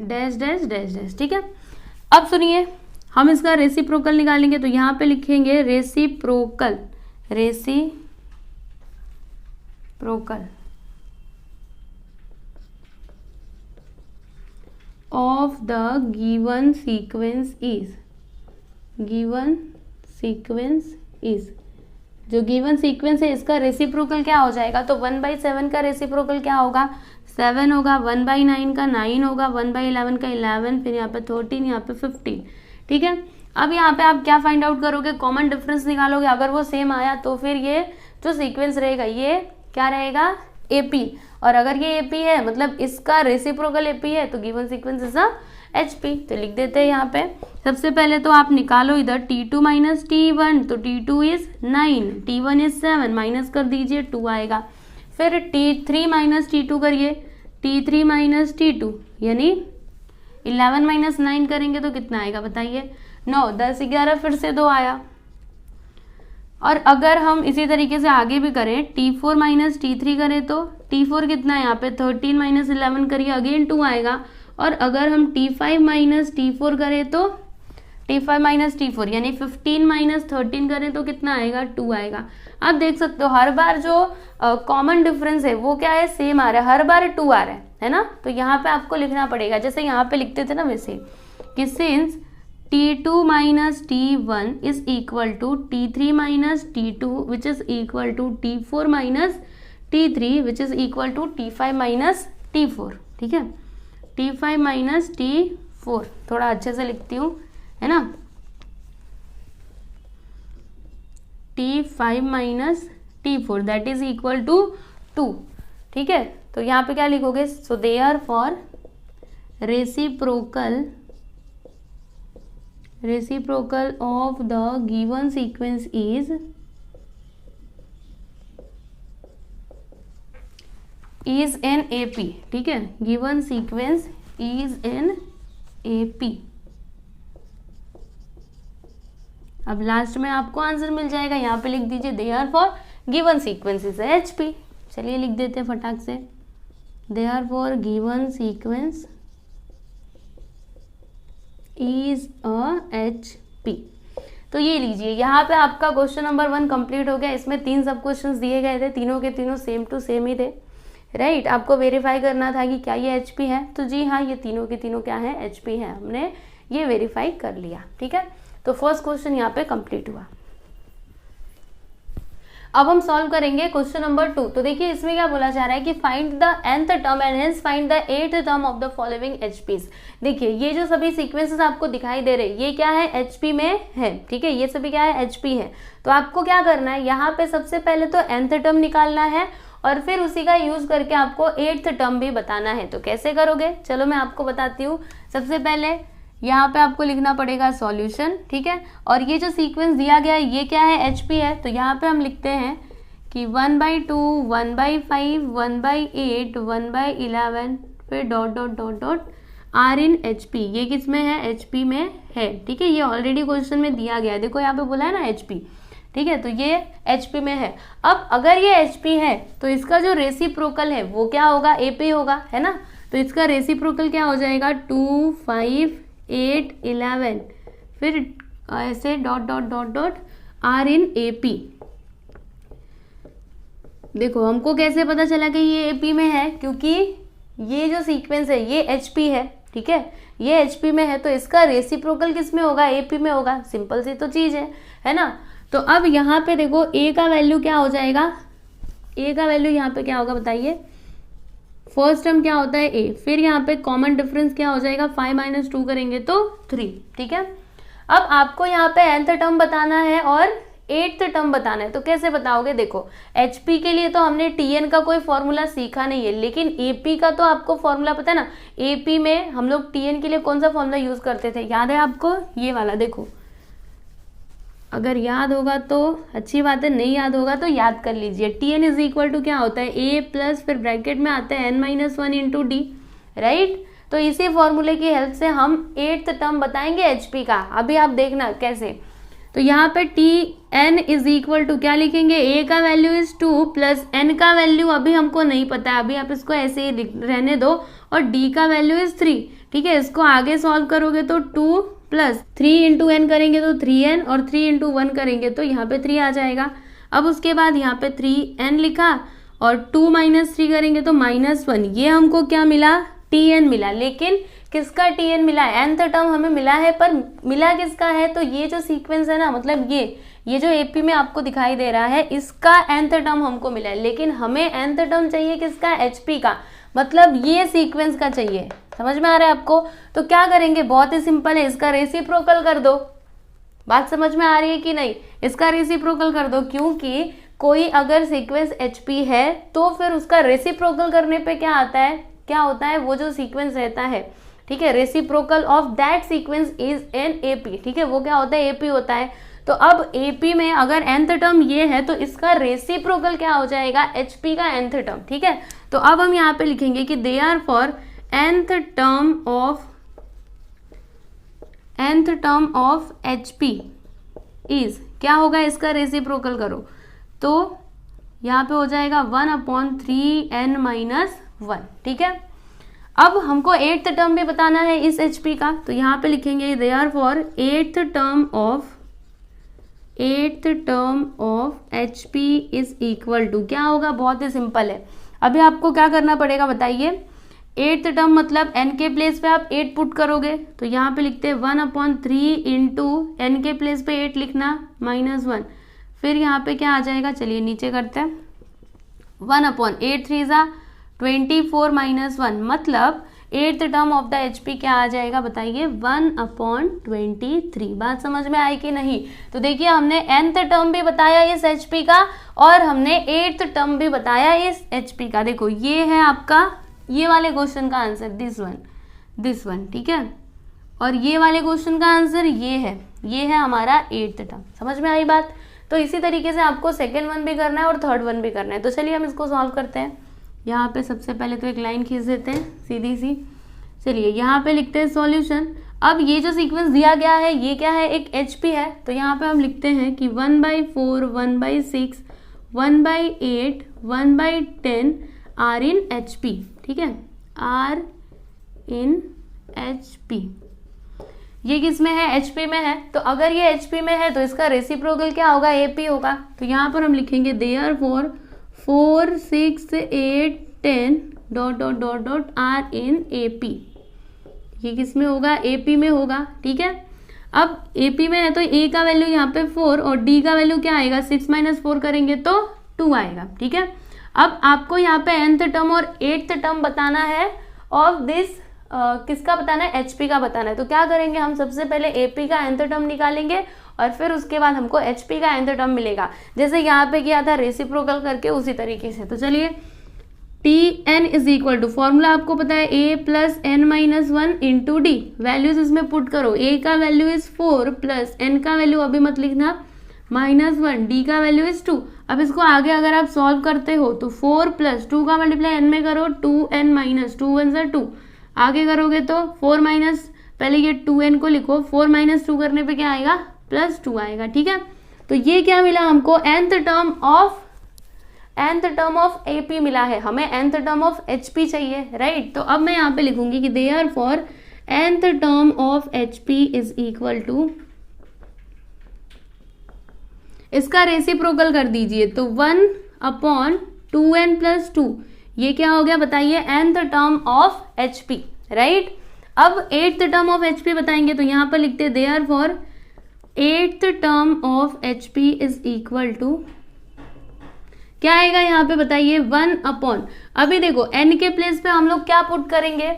डैश डैश डैश डैश, ठीक है। अब सुनिए, हम इसका रेसिप्रोकल निकालेंगे तो यहाँ पे लिखेंगे reciprocal, reciprocal of the given sequence is, given sequence is, जो गिवन सीक्वेंस है इसका रेसिप्रोकल क्या हो जाएगा, तो 1/7 का रेसिप्रोकल क्या होगा, 7 होगा, 1/9 का 9 होगा, 1/11 का 11, फिर यहाँ पे 13, यहाँ पे 15, ठीक है। अब यहाँ पे आप क्या फाइंड आउट करोगे, कॉमन डिफरेंस निकालोगे। अगर वो सेम आया तो फिर ये जो सीक्वेंस रहेगा ये क्या रहेगा, एपी, और अगर ये एपी है मतलब इसका रेसिप्रोकल एपी है तो given sequence is a HP. तो लिख देते हैं यहाँ पे, सबसे पहले तो आप निकालो इधर T2 - T1, तो T2 is 9, T1 is 7, minus कर दीजिए 2 आएगा। फिर T3 - T2 करिए, T3 - T2 यानी 11 - 9 करेंगे तो कितना आएगा बताइए, 9, 10, 11, फिर से 2 आया। और अगर हम इसी तरीके से आगे भी करें, T4 - T3 करें तो T4 कितना है यहाँ पे, 13 - 11 करिए, अगेन 2 आएगा। और अगर हम T5 - T4 करें तो T5 - T4 यानी 15 - 13 करें तो कितना आएगा, 2 आएगा। आप देख सकते हो हर बार जो कॉमन डिफरेंस है वो क्या है, सेम आ रहा है, हर बार 2 आ रहा है ना। तो यहाँ पे आपको लिखना पड़ेगा, जैसे यहाँ पे लिखते थे ना वैसे, कि since T2 - T1 is equal to T3 - T2 which is equal to T4 - T3 which is equal to T5 - T4, ठीक है, T5 - T4, थोड़ा अच्छे से लिखती हूँ, है ना। T5 minus T4 that is equal to 2। ठीक है, तो यहाँ पे क्या लिखोगे, so therefore reciprocal of the given sequence is an AP। ठीक है, given sequence is an AP। अब लास्ट में आपको आंसर मिल जाएगा, यहाँ पे लिख दीजिए therefore given sequence is HP। चलिए लिख देते हैं फटाक से, therefore given sequence is a HP। तो ये लीजिए, यहाँ पे आपका क्वेश्चन नंबर 1 कंप्लीट हो गया। इसमें 3 सब क्वेश्चंस दिए गए थे, तीनों के तीनों सेम टू सेम ही थे, राइट। आपको वेरीफाई करना था कि क्या ये HP है, तो जी हाँ, ये तीनों के तीनों क्या है, HP है। हमने ये वेरीफाई कर लिया। ठीक है, तो फर्स्ट क्वेश्चन यहाँ पे कंप्लीट हुआ। अब हम सॉल्व करेंगे क्वेश्चन नंबर 2। तो देखिए इसमें क्या बोला जा रहा है कि find the nth term and hence find the 8th term of the following HPs। देखिए ये जो सभी सीक्वेंसेस आपको दिखाई दे रहे हैं, ये क्या है, HP में है। ठीक है, ये सभी क्या है, HP है। तो आपको क्या करना है, यहाँ पे सबसे पहले तो nth टर्म निकालना है और फिर उसी का यूज करके आपको 8th टर्म भी बताना है। तो कैसे करोगे, चलो मैं आपको बताती हूँ। सबसे पहले यहाँ पे आपको लिखना पड़ेगा सॉल्यूशन। ठीक है, और ये जो सीक्वेंस दिया गया है ये क्या है, HP है। तो यहाँ पे हम लिखते हैं कि 1/2, 1/5, 1/8, 1/11, फिर dot dot dot dot R इन HP। ये किस में है, HP में है। ठीक है, ये ऑलरेडी क्वेश्चन में दिया गया है, देखो यहाँ पे बोला है ना HP। ठीक है, तो ये HP में है। अब अगर ये HP है तो इसका जो रेसिप्रोकल है वो क्या होगा, AP होगा, है ना। तो इसका रेसिप्रोकल क्या हो जाएगा, 2, 5, 8, 11, फिर ऐसे dot dot dot dot R इन AP। देखो हमको कैसे पता चला कि ये AP में है, क्योंकि ये जो सीक्वेंस है ये HP है। ठीक है, ये HP में है, तो इसका रेसिप्रोकल किस में होगा, AP में होगा। सिंपल सी तो चीज है ना। तो अब यहाँ पे देखो A का वैल्यू क्या हो जाएगा, A का वैल्यू यहाँ पे क्या होगा बताइए। फर्स्ट टर्म क्या होता है A, फिर यहाँ पे कॉमन डिफरेंस क्या हो जाएगा, 5 - 2 करेंगे तो 3। ठीक है, अब आपको यहाँ पे nth टर्म बताना है और 8th टर्म बताना है। तो कैसे बताओगे, देखो HP के लिए तो हमने TN का कोई फॉर्मूला सीखा नहीं है, लेकिन AP का तो आपको फॉर्मूला पता है ना। AP में हम लोग TN के लिए कौन सा फॉर्मूला यूज करते थे, याद है आपको, ये वाला। देखो अगर याद होगा तो अच्छी बात है, नहीं याद होगा तो याद कर लीजिए। TN इज इक्वल टू क्या होता है, A प्लस फिर ब्रैकेट में आता है n-1 इंटू D, राइट। तो इसी फॉर्मूले की हेल्प से हम 8th टर्म बताएंगे HP का। अभी आप देखना कैसे। तो यहाँ पे TN इज इक्वल टू क्या लिखेंगे, A का वैल्यू इज 2 प्लस N का वैल्यू अभी हमको नहीं पता है, अभी आप इसको ऐसे ही रहने दो, और D का वैल्यू इज 3। ठीक है, इसको आगे सॉल्व करोगे तो 2 प्लस 3 इंटू n करेंगे तो 3n, और 3 इंटू 1 करेंगे तो यहाँ पे 3 आ जाएगा। अब उसके बाद यहाँ पे 3n लिखा और 2 - 3 करेंगे तो -1। ये हमको क्या मिला, TN मिला। लेकिन किसका TN मिला, nth टर्म हमें मिला है, पर मिला किसका है, तो ये जो सीक्वेंस है ना, मतलब ये जो AP में आपको दिखाई दे रहा है, इसका nth टर्म हमको मिला है। लेकिन हमें nth टर्म चाहिए किसका, HP का, मतलब ये सीक्वेंस का चाहिए। समझ में आ रहा है आपको। तो क्या करेंगे, बहुत ही सिंपल है, इसका रेसिप्रोकल कर दो। बात समझ में आ रही है कि नहीं, इसका रेसिप्रोकल कर दो, क्योंकि कोई अगर सीक्वेंस HP है तो फिर उसका रेसिप्रोकल करने पे क्या आता है, क्या होता है, वो जो सीक्वेंस रहता है, ठीक है, reciprocal of that sequence is an AP। ठीक है, वो क्या होता है, AP होता है। तो अब AP में अगर nth टर्म ये है तो इसका रेसिप्रोकल क्या हो जाएगा, HP का nth टर्म। ठीक है, तो अब हम यहाँ पे लिखेंगे कि therefore nth term of HP is, क्या होगा, इसका रेसिप्रोकल करो तो यहाँ पे हो जाएगा 1/3n - 1। ठीक है, अब हमको 8th टर्म भी बताना है इस HP का। तो यहाँ पे लिखेंगे therefore 8th term of HP is equal to, क्या होगा, बहुत ही सिंपल है। अभी आपको क्या करना पड़ेगा बताइए, 8th टर्म मतलब n के प्लेस पे आप 8 पुट करोगे, तो यहाँ पे लिखते हैं 1/3 इंटू n के प्लेस पे 8 लिखना -1, फिर यहाँ पे क्या आ जाएगा, चलिए नीचे करते हैं, 1/8 3 = 24 - 1, मतलब eighth term of the HP क्या आ जाएगा बताइए, 1/23। बात समझ में आई कि नहीं? तो देखिए हमने nth टर्म भी बताया इस HP का और हमने एट्थ टर्म भी बताया इस HP का। देखो ये है आपका ये वाले क्वेश्चन का आंसर, दिस वन, ठीक है। और ये वाले क्वेश्चन का आंसर ये है हमारा एट्थ टर्म। समझ में आई बात? तो इसी तरीके से आपको सेकेंड वन भी करना है और थर्ड वन भी करना है। तो चलिए हम इसको सॉल्व करते हैं। यहाँ पे सबसे पहले तो एक लाइन खींच देते हैं सीधी सी। चलिए यहाँ पे लिखते हैं सॉल्यूशन। अब ये जो सीक्वेंस दिया गया है ये क्या है, एक HP है। तो यहाँ पे हम लिखते हैं कि 1/4, 1/6, 1/8, 1/10 आर इन HP, ठीक है, आर इन HP। ये किस में है, HP में है। तो अगर ये HP में है तो इसका रेसिप्रोकल क्या होगा, AP होगा। तो यहाँ पर हम लिखेंगे देयरफॉर 4, 6, 8, 10 ... आर इन AP। ये किस में होगा, AP में होगा, ठीक है। अब AP में है तो A का वैल्यू यहाँ पे 4 और D का वैल्यू क्या आएगा, 6 - 4 करेंगे तो 2 आएगा, ठीक है। अब आपको यहाँ पे nth टर्म और 8th टर्म बताना है ऑफ दिस किसका बताना है, HP का बताना है। तो क्या करेंगे हम, सबसे पहले AP का nth टर्म निकालेंगे और फिर उसके बाद हमको HP का nth टर्म मिलेगा, जैसे यहाँ पे किया था रेसिप्रोकल करके, उसी तरीके से। तो चलिए Tn is equal to, formula आपको पता है A + n - 1 into D। Values इसमें पुट करो, A का वैल्यू इज 4 प्लस n का वैल्यू अभी मत लिखना -1, D का वैल्यू इज 2। अब इसको आगे अगर आप सॉल्व करते हो तो 4 + 2 का मल्टीप्लाई n में करो, 2n - 2 1 = 2। आगे करोगे तो 4 माइनस, पहले ये 2n को लिखो, 4 - 2 करने पे क्या आएगा, +2 आएगा, ठीक है। तो ये क्या मिला हमको, nth टर्म ऑफ AP मिला है, हमें nth टर्म ऑफ HP चाहिए, राइट। तो अब मैं यहाँ पे लिखूंगी कि therefore nth term of HP is equal to, इसका रेसिप्रोकल कर दीजिए तो 1/2n + 2। ये क्या हो गया बताइए, nth term of HP, right. अब 8th टर्म ऑफ HP बताएंगे तो यहाँ पर लिखते हैं therefore 8th term of HP is equal to, क्या आएगा यहाँ पे बताइए, 1/, अभी देखो n के प्लेस पे हम लोग क्या पुट करेंगे,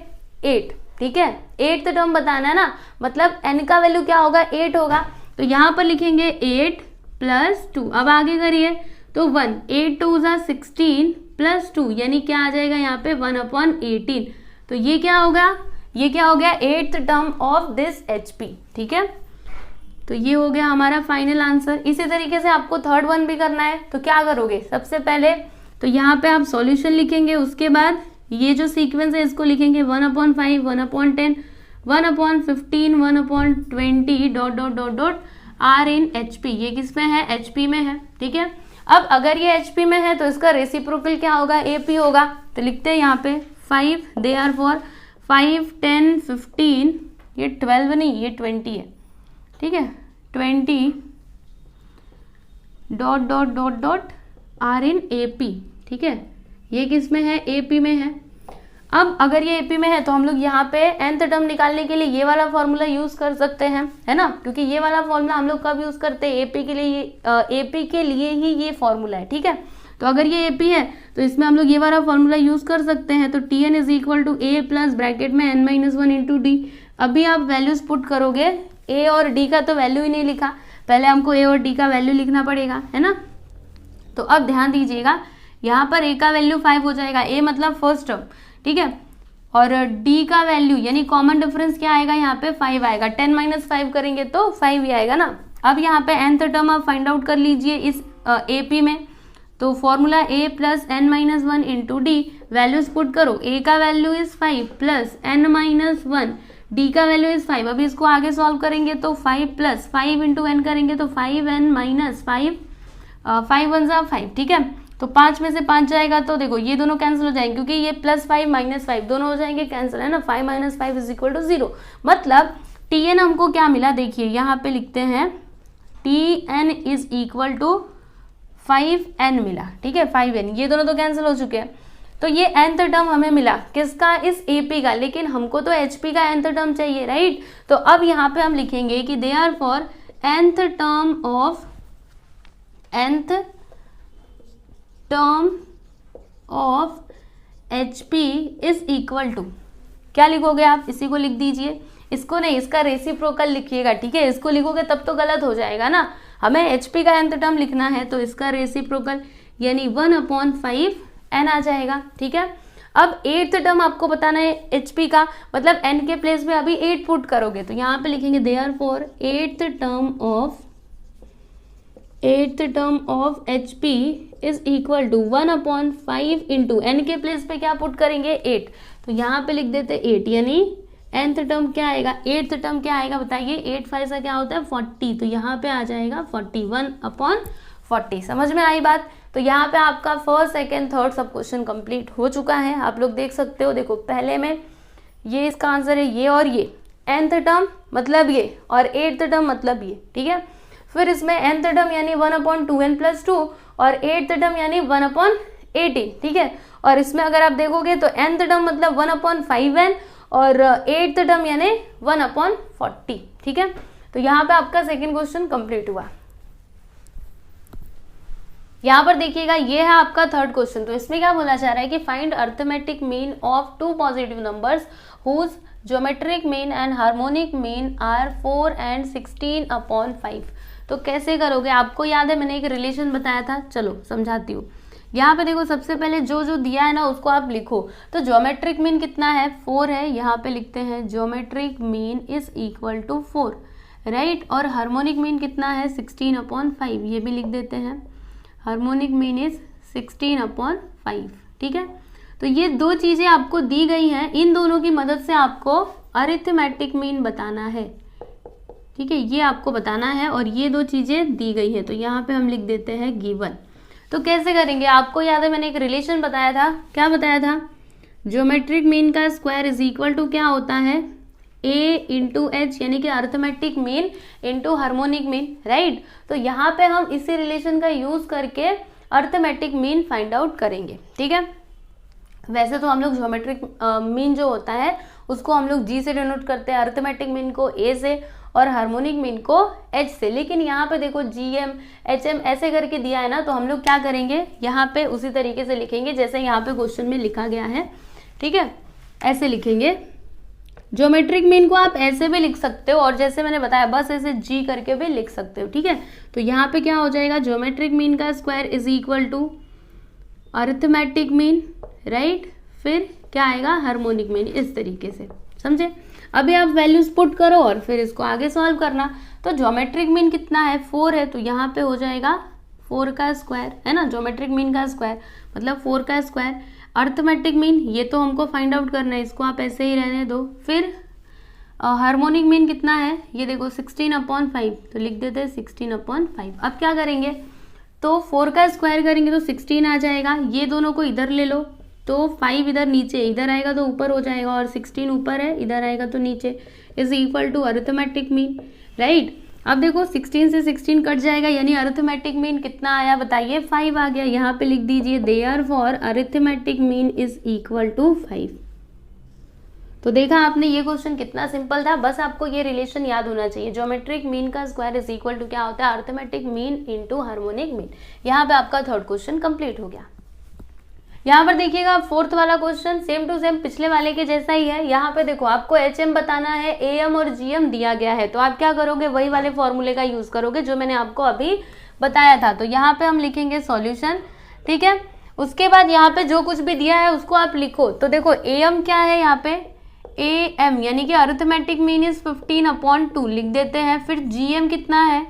8, ठीक है। 8th टर्म बताना है ना, मतलब n का वैल्यू क्या होगा, 8 होगा। तो यहाँ पर लिखेंगे 8 + 2। अब आगे करिए तो 1, 8 2 = 16 + 2 यानी क्या आ जाएगा यहाँ पे 1/18। तो ये क्या होगा, ये क्या हो गया, 8th term of this HP, ठीक है। तो ये हो गया हमारा फाइनल आंसर। इसी तरीके से आपको थर्ड वन भी करना है। तो क्या करोगे, सबसे पहले तो यहाँ पे आप सॉल्यूशन लिखेंगे, उसके बाद ये जो सीक्वेंस है इसको लिखेंगे 1/5, 1/10, 1/15, 1/20 ... आर इन HP। ये किस में है, HP में है, ठीक है। अब अगर ये HP में है तो इसका रेसिप्रोकल क्या होगा, AP होगा। तो लिखते हैं यहाँ पे 5, देयरफॉर 5, 10, 15, ये 12 नहीं, ये 20 है, ठीक है, 20 ... आर इन AP, ठीक है। ये किस में है, AP में है। अब अगर ये AP में है तो हम लोग यहाँ पे nth टर्म निकालने के लिए ये वाला फॉर्मूला यूज कर सकते हैं, है ना, क्योंकि ये वाला फॉर्मूला हम लोग कब यूज करते हैं, AP के लिए ही ये फॉर्मूला है, ठीक है। तो अगर ये AP है तो इसमें हम लोग ये वाला फॉर्मूला यूज कर सकते हैं। तो Tn is equal to A plus bracket में n - 1 इंटू D। अभी आप वैल्यूज पुट करोगे, A और D का तो वैल्यू ही नहीं लिखा, पहले हमको A और D का वैल्यू लिखना पड़ेगा, है ना। तो अब ध्यान दीजिएगा, यहाँ पर A का वैल्यू 5 हो जाएगा, A मतलब फर्स्ट टर्म, ठीक है, और D का वैल्यू यानी कॉमन डिफरेंस क्या आएगा, यहाँ पे 5 आएगा। 10 - 5 करेंगे तो 5 ही आएगा ना। अब यहाँ पे nth टर्म आप फाइंड आउट कर लीजिए इस AP में। तो formula A + n - 1 into D, values put करो, A का value is 5 plus n - 1, D का वैल्यू इज 5। अभी इसको आगे सॉल्व करेंगे तो 5 + 5 इंटू n करेंगे तो 5n - 5, 5 1 = 5, ठीक है। तो 5 में से 5 जाएगा तो देखो ये दोनों कैंसिल हो जाएंगे, क्योंकि ये +5 - 5 दोनों हो जाएंगे कैंसिल, है ना। 5 - 5 = 0, मतलब Tn हमको क्या मिला, देखिए यहाँ पे लिखते हैं Tn is equal to 5n मिला, ठीक है, 5n। ये दोनों तो कैंसिल हो चुके हैं। तो ये nth टर्म हमें मिला किसका, इस AP का, लेकिन हमको तो HP का nth टर्म चाहिए, राइट। तो अब यहाँ पे हम लिखेंगे कि therefore nth term of HP is equal to, क्या लिखोगे आप, इसी को लिख दीजिए, इसको नहीं, इसका रेसिप्रोकल लिखिएगा, ठीक है। इसको लिखोगे तब तो गलत हो जाएगा ना, हमें HP का nth टर्म लिखना है, तो इसका रेसिप्रोकल यानी 1/5 n आ जाएगा, ठीक है। अब 8th टर्म आपको बताना है HP का, मतलब n के प्लेस में अभी 8 पुट करोगे, तो यहाँ पे लिखेंगे therefore 8th term of HP is equal to 1/5 into n के प्लेस पे क्या पुट करेंगे 8, तो यहाँ पे लिख देते 8, यानी nth टर्म क्या आएगा, 8th टर्म क्या आएगा बताइए, 8 5 का क्या होता है 40, तो यहाँ पे आ जाएगा 41/40। समझ में आई बात। तो यहाँ पे आपका फर्स्ट सेकंड थर्ड सब क्वेश्चन कंप्लीट हो चुका है, आप लोग देख सकते हो। देखो पहले में ये इसका आंसर है, ये और ये nth टर्म मतलब ये, और 8th टर्म मतलब ये, ठीक है। फिर इसमें nth टर्म यानी 1/2n + 2 और 8th टर्म यानी 1/18, ठीक है। और इसमें अगर आप देखोगे तो nth टर्म मतलब 1/5n और 8th टर्म यानी 1/40, ठीक है। तो यहाँ पे आपका सेकंड क्वेश्चन कंप्लीट हुआ। यहाँ पर देखिएगा ये है आपका थर्ड क्वेश्चन, तो इसमें क्या बोला जा रहा है कि find arithmetic mean of 2 positive numbers whose geometric mean and harmonic mean are 4 and 16/5। तो कैसे करोगे, आपको याद है मैंने एक रिलेशन बताया था, चलो समझाती हूँ। यहाँ पे देखो सबसे पहले जो जो दिया है ना उसको आप लिखो। तो ज्योमेट्रिक मीन कितना है 4 है, यहाँ पे लिखते हैं geometric mean is equal to 4, right. और हार्मोनिक मीन कितना है 16/5, ये भी लिख देते हैं, हार्मोनिक मीन इज 16/5, ठीक है। तो ये दो चीजें आपको दी गई हैं, इन दोनों की मदद से आपको अरिथमेटिक मीन बताना है, ठीक है। ये आपको बताना है और ये दो चीजें दी गई हैं, तो यहाँ पे हम लिख देते हैं गिवन। तो कैसे करेंगे, आपको याद है मैंने एक रिलेशन बताया था, क्या बताया था, ज्योमेट्रिक मीन का स्क्वायर इज इक्वल टू क्या होता है A इंटू एच, यानी कि arithmetic mean into harmonic mean, right. तो यहाँ पे हम इसी रिलेशन का यूज करके अरिथमेटिक मीन फाइंड आउट करेंगे, ठीक है। वैसे तो हम लोग ज्योमेट्रिक मीन जो होता है उसको हम लोग G से डिनोट करते हैं, अरिथमेटिक मीन को A से और हार्मोनिक मीन को H से। लेकिन यहाँ पे देखो GM HM ऐसे करके दिया है ना, तो हम लोग क्या करेंगे, यहाँ पे उसी तरीके से लिखेंगे जैसे यहाँ पे क्वेश्चन में लिखा गया है, ठीक है। ऐसे लिखेंगे, ज्योमेट्रिक मीन को आप ऐसे भी लिख सकते हो और जैसे मैंने बताया बस ऐसे G करके भी लिख सकते हो, ठीक है। तो यहाँ पे क्या हो जाएगा, ज्योमेट्रिक मीन का square is equal to arithmetic mean, right. फिर क्या आएगा हार्मोनिक मीन, इस तरीके से, समझे। अभी आप वैल्यूज पुट करो और फिर इसको आगे सॉल्व करना। तो ज्योमेट्रिक मीन कितना है 4 है, तो यहाँ पे हो जाएगा 4 का स्क्वायर, है ना, ज्योमेट्रिक मीन का स्क्वायर मतलब 4 का स्क्वायर। अरिथमेटिक मीन ये तो हमको फाइंड आउट करना है, इसको आप ऐसे ही रहने दो। फिर हार्मोनिक मीन कितना है, ये देखो 16/5, तो लिख देते हैं 16/5। अब क्या करेंगे, तो 4 का स्क्वायर करेंगे तो 16 आ जाएगा, ये दोनों को इधर ले लो, तो 5 इधर नीचे, इधर आएगा तो ऊपर हो जाएगा और 16 ऊपर है, इधर आएगा तो नीचे, is equal to arithmetic mean, right. अब देखो 16 से 16 कट जाएगा, यानी अरिथमेटिक मीन कितना आया बताइए 5 आ गया। यहाँ पे लिख दीजिए therefore arithmetic mean is equal to 5। तो देखा आपने ये क्वेश्चन कितना सिंपल था, बस आपको ये रिलेशन याद होना चाहिए, ज्योमेट्रिक मीन का स्क्वायर इज इक्वल टू क्या होता है arithmetic mean into harmonic mean. यहाँ पे आपका थर्ड क्वेश्चन कंप्लीट हो गया। यहाँ पर देखिएगा फोर्थ वाला क्वेश्चन सेम टू सेम पिछले वाले के जैसा ही है। यहाँ पे देखो आपको HM बताना है, AM और GM दिया गया है, तो आप क्या करोगे, वही वाले फॉर्मूले का यूज करोगे जो मैंने आपको अभी बताया था। तो यहाँ पे हम लिखेंगे सॉल्यूशन, ठीक है। उसके बाद यहाँ पे जो कुछ भी दिया है उसको आप लिखो। तो देखो AM क्या है, यहाँ पे AM यानी कि अरिथमेटिक मीन इज 15/2 लिख देते हैं। फिर GM कितना है,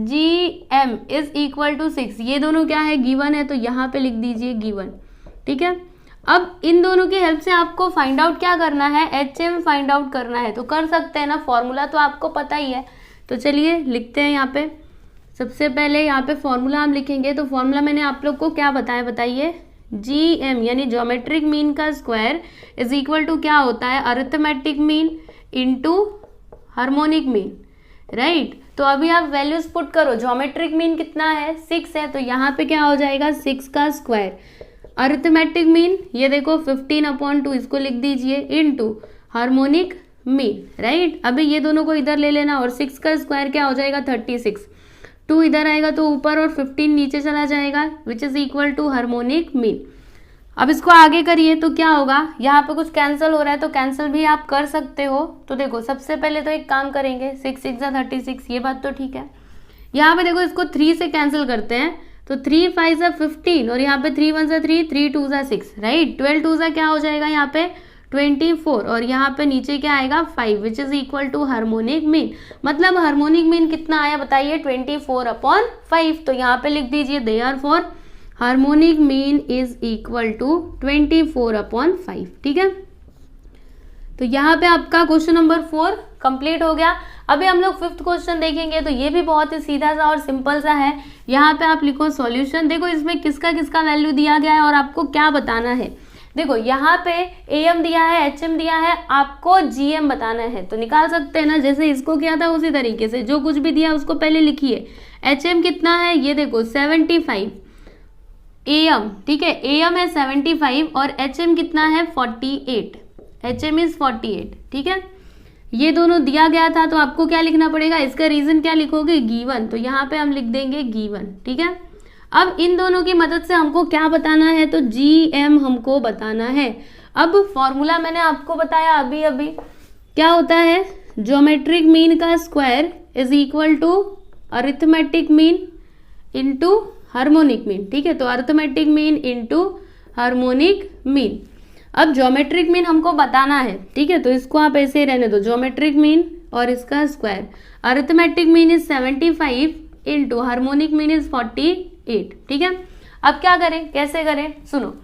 GM इज इक्वल टू 6, ये दोनों क्या है गिवन है, तो यहाँ पे लिख दीजिए गिवन, ठीक है। अब इन दोनों की हेल्प से आपको फाइंड आउट क्या करना है, HM फाइंड आउट करना है, तो कर सकते हैं ना, फॉर्मूला तो आपको पता ही है। तो चलिए लिखते हैं यहाँ पे। सबसे पहले यहाँ पे फॉर्मूला हम लिखेंगे, तो फॉर्मूला मैंने आप लोग को क्या बताया बताइए, GM यानी ज्योमेट्रिक मीन का स्क्वायर इज इक्वल टू क्या होता है arithmetic mean into harmonic mean, right. तो अभी आप वैल्यूज पुट करो, ज्योमेट्रिक मीन कितना है 6 है, तो यहाँ पे क्या हो जाएगा 6 का स्क्वायर। अरिथमेटिक मीन ये देखो 15/2, इसको लिख दीजिए इनटू हार्मोनिक मीन, राइट। अभी ये दोनों को इधर ले लेना और 6 का स्क्वायर क्या हो जाएगा 36, 2 इधर आएगा तो ऊपर और 15 नीचे चला जाएगा, which is equal to harmonic mean. अब इसको आगे करिए तो क्या होगा, यहाँ पे कुछ कैंसिल हो रहा है तो कैंसिल भी आप कर सकते हो। तो देखो सबसे पहले तो एक काम करेंगे, 6 6 36, ये बात तो ठीक है। यहाँ पे देखो इसको 3 से कैंसिल करते हैं तो 3 5 15 और यहाँ पे 3 1 3, 3 2 6, राइट। 12 2 क्या हो जाएगा यहाँ पे 24 और यहाँ पे नीचे क्या आएगा 5 which is equal to harmonic mean. मतलब हार्मोनिक मीन कितना आया बताइए 24/5। तो यहाँ पे लिख दीजिए therefore harmonic mean is equal to 24/5। ठीक है, तो यहाँ पे आपका क्वेश्चन नंबर 4 कंप्लीट हो गया। अभी हम लोग 5th क्वेश्चन देखेंगे तो ये भी बहुत ही सीधा सा और सिंपल सा है। यहाँ पे आप लिखो सॉल्यूशन। देखो इसमें किसका किसका वैल्यू दिया गया है और आपको क्या बताना है। देखो यहाँ पे AM दिया है, HM दिया है, आपको GM बताना है। तो निकाल सकते हैं ना, जैसे इसको किया था उसी तरीके से, जो कुछ भी दिया उसको पहले लिखिए। HM कितना है ये देखो 75 AM, ठीक है, AM है 75 और HM कितना है 48, HM इज 48। ठीक है, ये दोनों दिया गया था तो आपको क्या लिखना पड़ेगा, इसका रीजन क्या लिखोगे गिवन। तो यहाँ पे हम लिख देंगे गिवन। ठीक है, अब इन दोनों की मदद से हमको क्या बताना है, तो GM हमको बताना है। अब फॉर्मूला मैंने आपको बताया अभी अभी, क्या होता है, ज्योमेट्रिक मीन का square is equal to arithmetic mean into harmonic mean. ठीक है, तो arithmetic mean into harmonic mean. अब ज्योमेट्रिक मीन हमको बताना है, ठीक है, तो इसको आप ऐसे ही रहने दो, ज्योमेट्रिक मीन और इसका square. Arithmetic mean is 75 into harmonic mean is 48। ठीक है, अब क्या करें, कैसे करें, सुनो।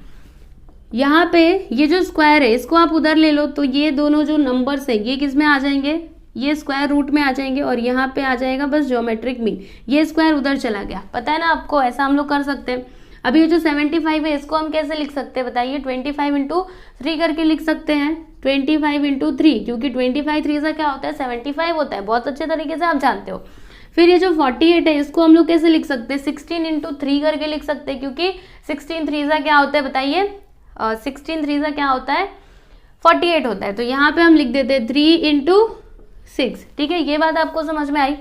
यहाँ पे ये जो स्क्वायर है इसको आप उधर ले लो, तो ये दोनों जो नंबर्स है ये किस में आ जाएंगे, ये स्क्वायर रूट में आ जाएंगे और यहाँ पे आ जाएगा बस ज्योमेट्रिक मीन। ये स्क्वायर उधर चला गया, पता है ना आपको, ऐसा हम लोग कर सकते हैं। अभी ये जो 75 है इसको हम कैसे लिख सकते हैं बताइए, 25 इंटू 3 करके लिख सकते हैं, 25 इंटू 3, क्योंकि 25 3 से क्या होता है 75 होता है, बहुत अच्छे तरीके से आप जानते हो। फिर ये जो 48 है इसको हम लोग कैसे लिख सकते हैं, 16 इंटू 3 करके लिख सकते हैं, क्योंकि 16 3 से क्या होता है बताइए, 16 3 से क्या होता है 48 होता है। तो यहाँ पे हम लिख देते हैं 3 इंटू 6। ठीक है, ये बात आपको समझ में आई।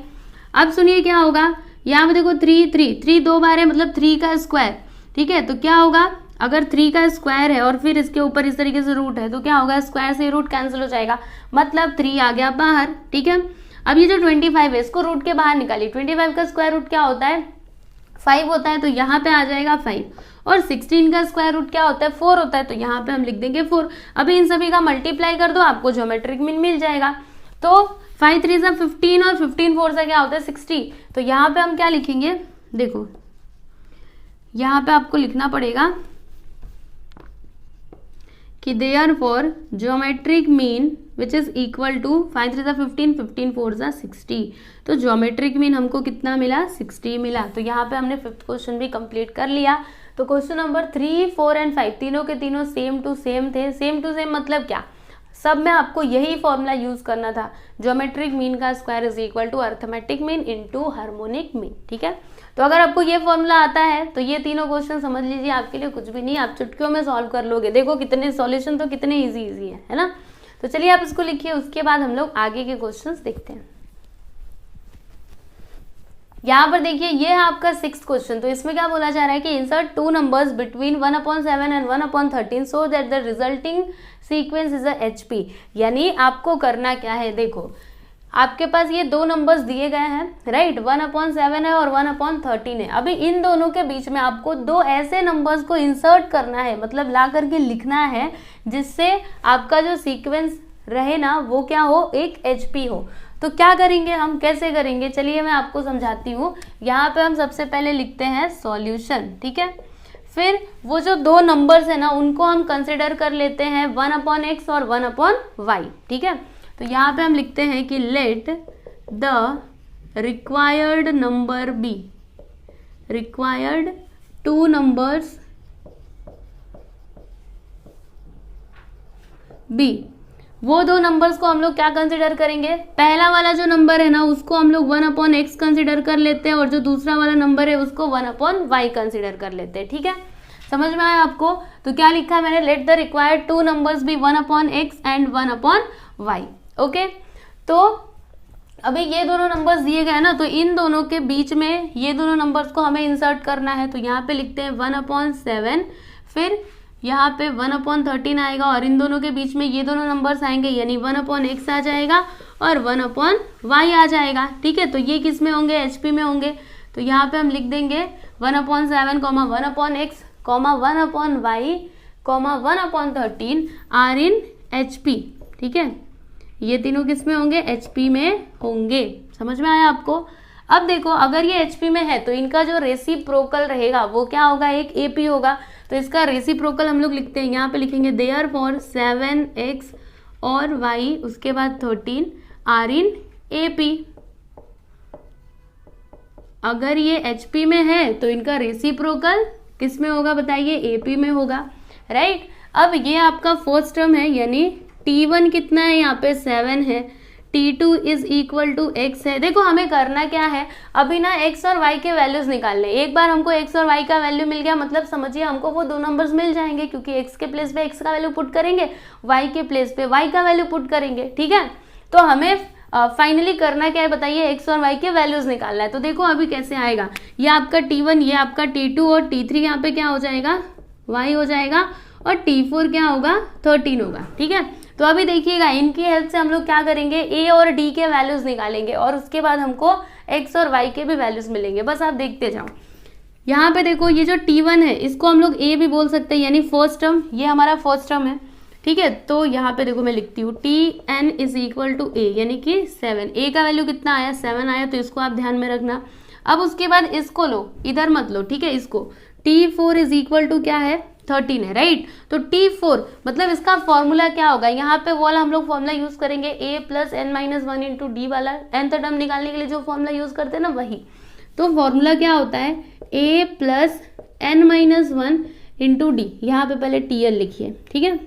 अब सुनिए क्या होगा, यहाँ पे देखो 3 2 बार है, मतलब 3 का स्क्वायर। ठीक है, तो क्या होगा, अगर 3 का स्क्वायर है और फिर इसके ऊपर इस तरीके से रूट है तो क्या होगा, स्क्वायर से रूट कैंसिल हो जाएगा, मतलब 3 आ गया बाहर। ठीक है, अब ये जो 25 है इसको रूट के बाहर निकालिए। 25 का स्क्वायर रूट क्या होता है 5 होता है, तो यहाँ पे आ जाएगा 5। और 16 का स्क्वायर रूट क्या होता है 4 होता है, तो यहाँ पे हम लिख देंगे 4। अभी इन सभी का मल्टीप्लाई कर दो, आपको ज्योमेट्रिक मीन मिल जाएगा। तो 5 3 से 15 और 15 4 से क्या होता है 60। तो यहाँ पे हम क्या लिखेंगे, देखो यहाँ पे आपको लिखना पड़ेगा कि therefore geometric mean which is equal to 5 3 15 15 4 60। तो ज्योमेट्रिक मीन हमको कितना मिला 60 मिला। तो यहाँ पे हमने 5th क्वेश्चन भी कंप्लीट कर लिया। तो क्वेश्चन नंबर 3 4 एंड 5 तीनों के तीनों सेम टू सेम थे। सेम टू सेम मतलब क्या, सब में आपको यही फॉर्मूला यूज करना था, ज्योमेट्रिक मीन का square is equal to arithmetic mean into harmonic mean. ठीक है, तो अगर आपको ये फॉर्मूला आता है तो ये तीनों क्वेश्चन समझ लीजिए आपके लिए कुछ भी नहीं, आप चुटकियों में सॉल्व कर लोगे। देखो कितने सॉल्यूशन तो कितने इजी है ना। तो चलिए आप इसको लिखिए, उसके बाद हम लोग आगे के क्वेश्चंस देखते हैं। यहाँ पर देखिए ये है आपका 6th क्वेश्चन। तो इसमें क्या बोला जा रहा है कि insert 2 numbers between 1/7 and 1/13 so that the resulting sequence is a HP। यानी आपको करना क्या है, देखो आपके पास ये 2 नंबर्स दिए गए हैं, राइट, 1/7 है और 1/13 है। अभी इन दोनों के बीच में आपको 2 ऐसे नंबर्स को इंसर्ट करना है, मतलब ला करके लिखना है, जिससे आपका जो सीक्वेंस रहे ना वो क्या हो, एक HP हो। तो क्या करेंगे हम, कैसे करेंगे, चलिए मैं आपको समझाती हूँ। यहाँ पे हम सबसे पहले लिखते हैं सॉल्यूशन। ठीक है, फिर वो जो 2 नंबर्स है ना उनको हम कंसिडर कर लेते हैं 1/x और 1/y। ठीक है, तो यहाँ पे हम लिखते हैं कि let the required number be, required 2 numbers be. वो 2 नंबर्स को हम लोग क्या कंसिडर करेंगे, पहला वाला जो नंबर है ना उसको हम लोग 1/x कंसिडर कर लेते हैं और जो दूसरा वाला नंबर है उसको 1/y कंसिडर कर लेते हैं। ठीक है, समझ में आया आपको। तो क्या लिखा है मैंने, let the required 2 numbers be 1/x and 1/y। Okay, तो अभी ये दोनों नंबर्स दिए गए ना, तो इन दोनों के बीच में ये दोनों नंबर्स को हमें इंसर्ट करना है। तो यहाँ पे लिखते हैं 1/7, फिर यहाँ पे 1/13 आएगा और इन दोनों के बीच में ये दोनों नंबर्स आएंगे, यानी 1/x आ जाएगा और 1/y आ जाएगा। ठीक है, तो ये किस में होंगे, HP में होंगे। तो यहाँ पे हम लिख देंगे 1/7, 1/x, 1/y, 1/13 are in HP। ठीक है, ये तीनों किस में होंगे, HP में होंगे। समझ में आया आपको? अब देखो, अगर ये HP में है तो इनका जो रेसिप्रोकल रहेगा वो क्या होगा, एक AP होगा। तो इसका रेसिप्रोकल हम लोग लिखते हैं, यहाँ पे लिखेंगे देयरफॉर 7x और y उसके बाद 13 आर इन AP। अगर ये HP में है तो इनका रेसिप्रोकल किस में होगा बताइए, AP में होगा, राइट। अब ये आपका फर्स्ट टर्म है, यानी T1 कितना है, यहाँ पे 7 है, T2 is equal to x है। देखो हमें करना क्या है, अभी ना x और y के वैल्यूज निकालने। एक बार हमको x और y का वैल्यू मिल गया, मतलब समझिए हमको वो दो नंबर्स मिल जाएंगे, क्योंकि x के प्लेस पे x का वैल्यू पुट करेंगे, y के प्लेस पे y का वैल्यू पुट करेंगे। ठीक है, तो हमें फाइनली करना क्या है बताइए, x और y के वैल्यूज निकालना है। तो देखो अभी कैसे आएगा, ये आपका T1, ये आपका T2 और T3 यहाँ पे क्या हो जाएगा, y हो जाएगा, और T4 क्या होगा, 13 होगा। ठीक है, तो अभी देखिएगा इनकी हेल्प से हम लोग क्या करेंगे, a और d के वैल्यूज निकालेंगे और उसके बाद हमको x और y के भी वैल्यूज मिलेंगे। बस आप देखते जाओ। यहाँ पे देखो ये जो T1 है इसको हम लोग a भी बोल सकते हैं, यानी फर्स्ट टर्म, ये हमारा फर्स्ट टर्म है। ठीक है, तो यहाँ पे देखो मैं लिखती हूँ Tn is equal to a, यानी कि 7। a का वैल्यू कितना आया, 7 आया, तो इसको आप ध्यान में रखना। अब उसके बाद इसको लो, इधर मत लो। ठीक है, इसको T4 इज इक्वल टू क्या है, 13 है, राइट। तो T4 मतलब इसका फॉर्मूला क्या होगा, यहाँ पे वो वाला हम लोग फॉर्मूला यूज करेंगे, a plus n-1 into D वाला, nth टर्म निकालने के लिए जो फॉर्मूला यूज करते हैं ना वही। तो फॉर्मूला क्या होता है, a plus n-1 into D, यहाँ पे पहले TL लिखिए। ठीक है,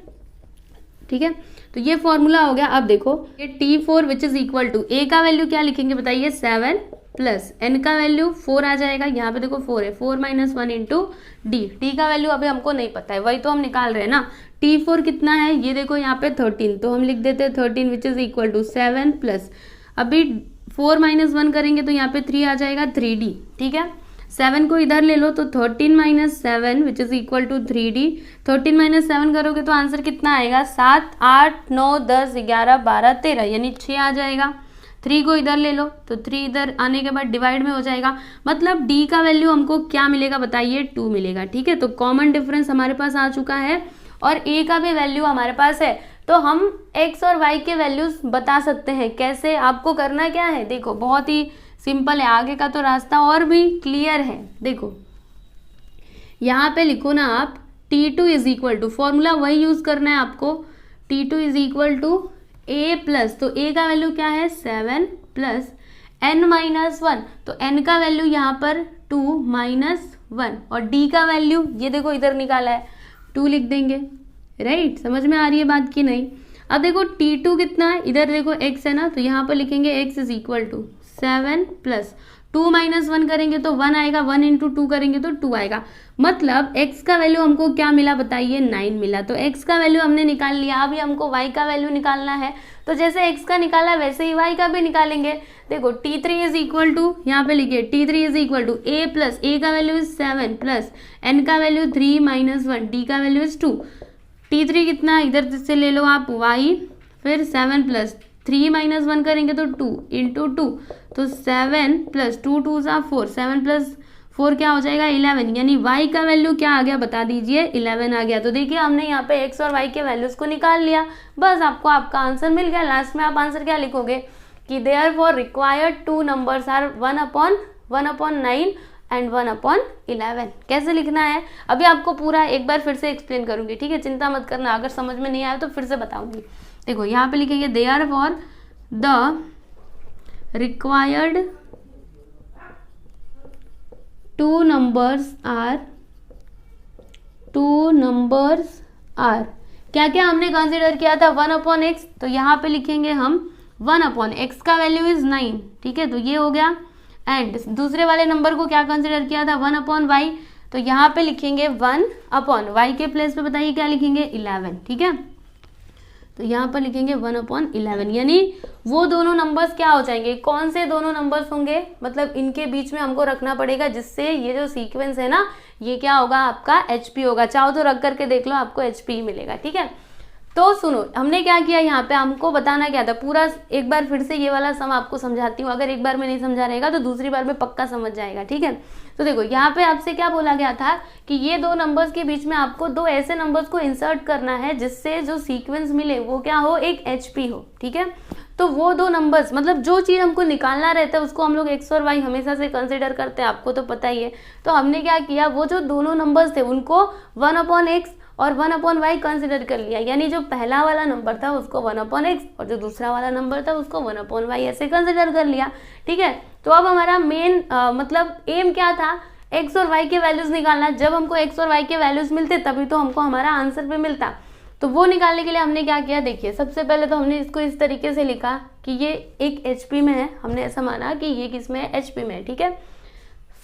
ठीक है, तो ये फॉर्मूला हो गया। अब देखो ये T4 which is equal to, a का वैल्यू क्या लिखेंगे बताइए, 7 प्लस n का वैल्यू 4 आ जाएगा, यहाँ पे देखो 4 है, 4-1 इंटू डी का वैल्यू अभी हमको नहीं पता है, वही तो हम निकाल रहे हैं ना। T4 कितना है, ये देखो यहाँ पे 13, तो हम लिख देते हैं 13 which is equal to 7 plus, अभी 4-1 करेंगे तो यहाँ पे 3 आ जाएगा, 3D। ठीक है, 7 को इधर ले लो तो 13 - 7 विच इज इक्वल टू 3D। 13 - 7 करोगे तो आंसर कितना आएगा, 7, 8, 9, 10, 11, 12, 13, यानी 6 आ जाएगा। 3 को इधर ले लो तो 3 इधर आने के बाद डिवाइड में हो जाएगा, मतलब D का वैल्यू हमको क्या मिलेगा बताइए, 2 मिलेगा। ठीक है, तो कॉमन डिफरेंस हमारे पास आ चुका है और A का भी वैल्यू हमारे पास है। तो हम x और y के वैल्यूज बता सकते हैं। कैसे, आपको करना क्या है, देखो बहुत ही सिंपल है, आगे का तो रास्ता और भी क्लियर है। देखो यहाँ पे लिखो ना आप, T2 is equal to, formula वही यूज करना है आपको, T2 is equal to a plus, तो a का वैल्यू क्या है, 7 प्लस n-1, तो n का वैल्यू यहाँ पर 2 - 1 और d का वैल्यू ये देखो इधर निकाला है, 2 लिख देंगे, राइट। समझ में आ रही है बात की नहीं। अब देखो T2 कितना है, इधर देखो x है ना, तो यहाँ पर लिखेंगे x is equal to 7 plus 2 - 1 करेंगे तो 1 आएगा, 1 इंटू 2 करेंगे तो 2 आएगा, मतलब x का वैल्यू हमको क्या मिला बताइए, 9 मिला। तो x का वैल्यू हमने निकाल लिया, अभी हमको y का वैल्यू निकालना है। तो जैसे x का निकाला वैसे ही y का भी निकालेंगे। देखो T3 इज इक्वल टू, यहाँ पे लिखिए T3 is equal to a plus, a का वैल्यू इज 7 प्लस n का वैल्यू 3 - 1, d का वैल्यू इज 2। T3 कितना, इधर से ले लो आप y, फिर 7 प्लस 3 - 1 करेंगे तो 2 इंटू 2, तो 7 प्लस 2 2 4, 7 प्लस 4 क्या हो जाएगा, 11, यानी y का वैल्यू क्या आ गया बता दीजिए, 11 आ गया। तो देखिए हमने यहाँ पे x और y के वैल्यूज को निकाल लिया, बस आपको आपका आंसर मिल गया। लास्ट में आप आंसर क्या लिखोगे कि therefore required 2 numbers are 1/9 and 1/11। कैसे लिखना है अभी आपको पूरा एक बार फिर से एक्सप्लेन करूंगी, ठीक है, चिंता मत करना, अगर समझ में नहीं आया तो फिर से बताऊंगी। देखो यहाँ पे लिखेंगे therefore the required 2 numbers are क्या क्या हमने कंसिडर किया था, 1/x, तो यहाँ पे लिखेंगे हम 1/x का वैल्यू इज 9, ठीक है, तो ये हो गया। एंड दूसरे वाले नंबर को क्या कंसिडर किया था, 1/y, तो यहाँ पे लिखेंगे 1/y के प्लेस पे बताइए क्या लिखेंगे, 11, ठीक है, तो यहाँ पर लिखेंगे 1/11, यानी वो दोनों नंबर्स क्या हो जाएंगे, कौन से दोनों नंबर्स होंगे, मतलब इनके बीच में हमको रखना पड़ेगा जिससे ये जो सीक्वेंस है ना ये क्या होगा आपका HP होगा। चाहो तो रख करके देख लो, आपको HP ही मिलेगा। ठीक है, तो सुनो हमने क्या किया, यहाँ पे हमको बताना क्या था पूरा। एक बार फिर से ये वाला सम आपको समझाती हूँ, अगर एक बार में नहीं समझा रहेगा तो दूसरी बार में पक्का समझ जाएगा। ठीक है, तो देखो यहाँ पे आपसे क्या बोला गया था कि ये दो नंबर्स के बीच में आपको दो ऐसे नंबर्स को इंसर्ट करना है जिससे जो सीक्वेंस मिले वो क्या हो, एक HP हो। ठीक है, तो वो दो नंबर्स मतलब जो चीज़ हमको निकालना रहता है उसको हम लोग x और y हमेशा से कंसिडर करते हैं, आपको तो पता ही है। तो हमने क्या किया, वो जो दोनों नंबर्स थे उनको 1/x और 1/y कंसिडर कर लिया, यानी जो पहला वाला नंबर था उसको 1/x और जो दूसरा वाला नंबर था उसको 1/y ऐसे कंसिडर कर लिया। ठीक है, तो अब हमारा मेन मतलब एम क्या था, x और y के वैल्यूज निकालना। जब हमको x और y के वैल्यूज मिलते तभी तो हमको हमारा आंसर भी मिलता। तो वो निकालने के लिए हमने क्या किया, देखिए सबसे पहले तो हमने इसको इस तरीके से लिखा कि ये एक HP में है, हमने ऐसा माना कि ये किस में है, HP में है। ठीक है,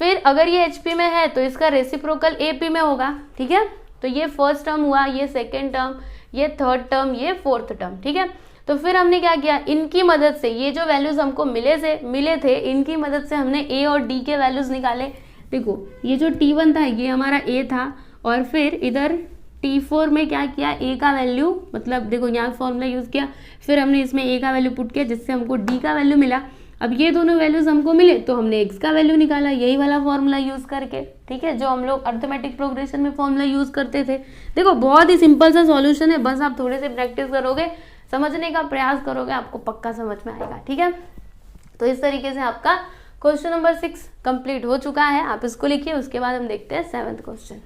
फिर अगर ये HP में है तो इसका रेसिप्रोकल AP में होगा। ठीक है, तो ये फर्स्ट टर्म हुआ, ये सेकेंड टर्म, ये थर्ड टर्म, ये फोर्थ टर्म। ठीक है, तो फिर हमने क्या किया, इनकी मदद से ये जो वैल्यूज हमको मिले थे इनकी मदद से हमने A और D के वैल्यूज निकाले। देखो ये जो T1 था ये हमारा A था, और फिर इधर T4 में क्या किया, A का वैल्यू, मतलब देखो यहाँ फॉर्मूला यूज किया, फिर हमने इसमें A का वैल्यू पुट किया जिससे हमको D का वैल्यू मिला। अब ये दोनों वैल्यूज हमको मिले तो हमने x का वैल्यू निकाला, यही वाला फॉर्मूला यूज करके। ठीक है, जो हम लोग अर्थमेटिक प्रोग्रेशन में फॉर्मूला यूज करते थे। देखो बहुत ही सिंपल सा सॉल्यूशन है, बस आप थोड़े से प्रैक्टिस करोगे, समझने का प्रयास करोगे, आपको पक्का समझ में आएगा। ठीक है, तो इस तरीके से आपका क्वेश्चन नंबर 6 कंप्लीट हो चुका है। आप इसको लिखिए, उसके बाद हम देखते हैं 7th क्वेश्चन।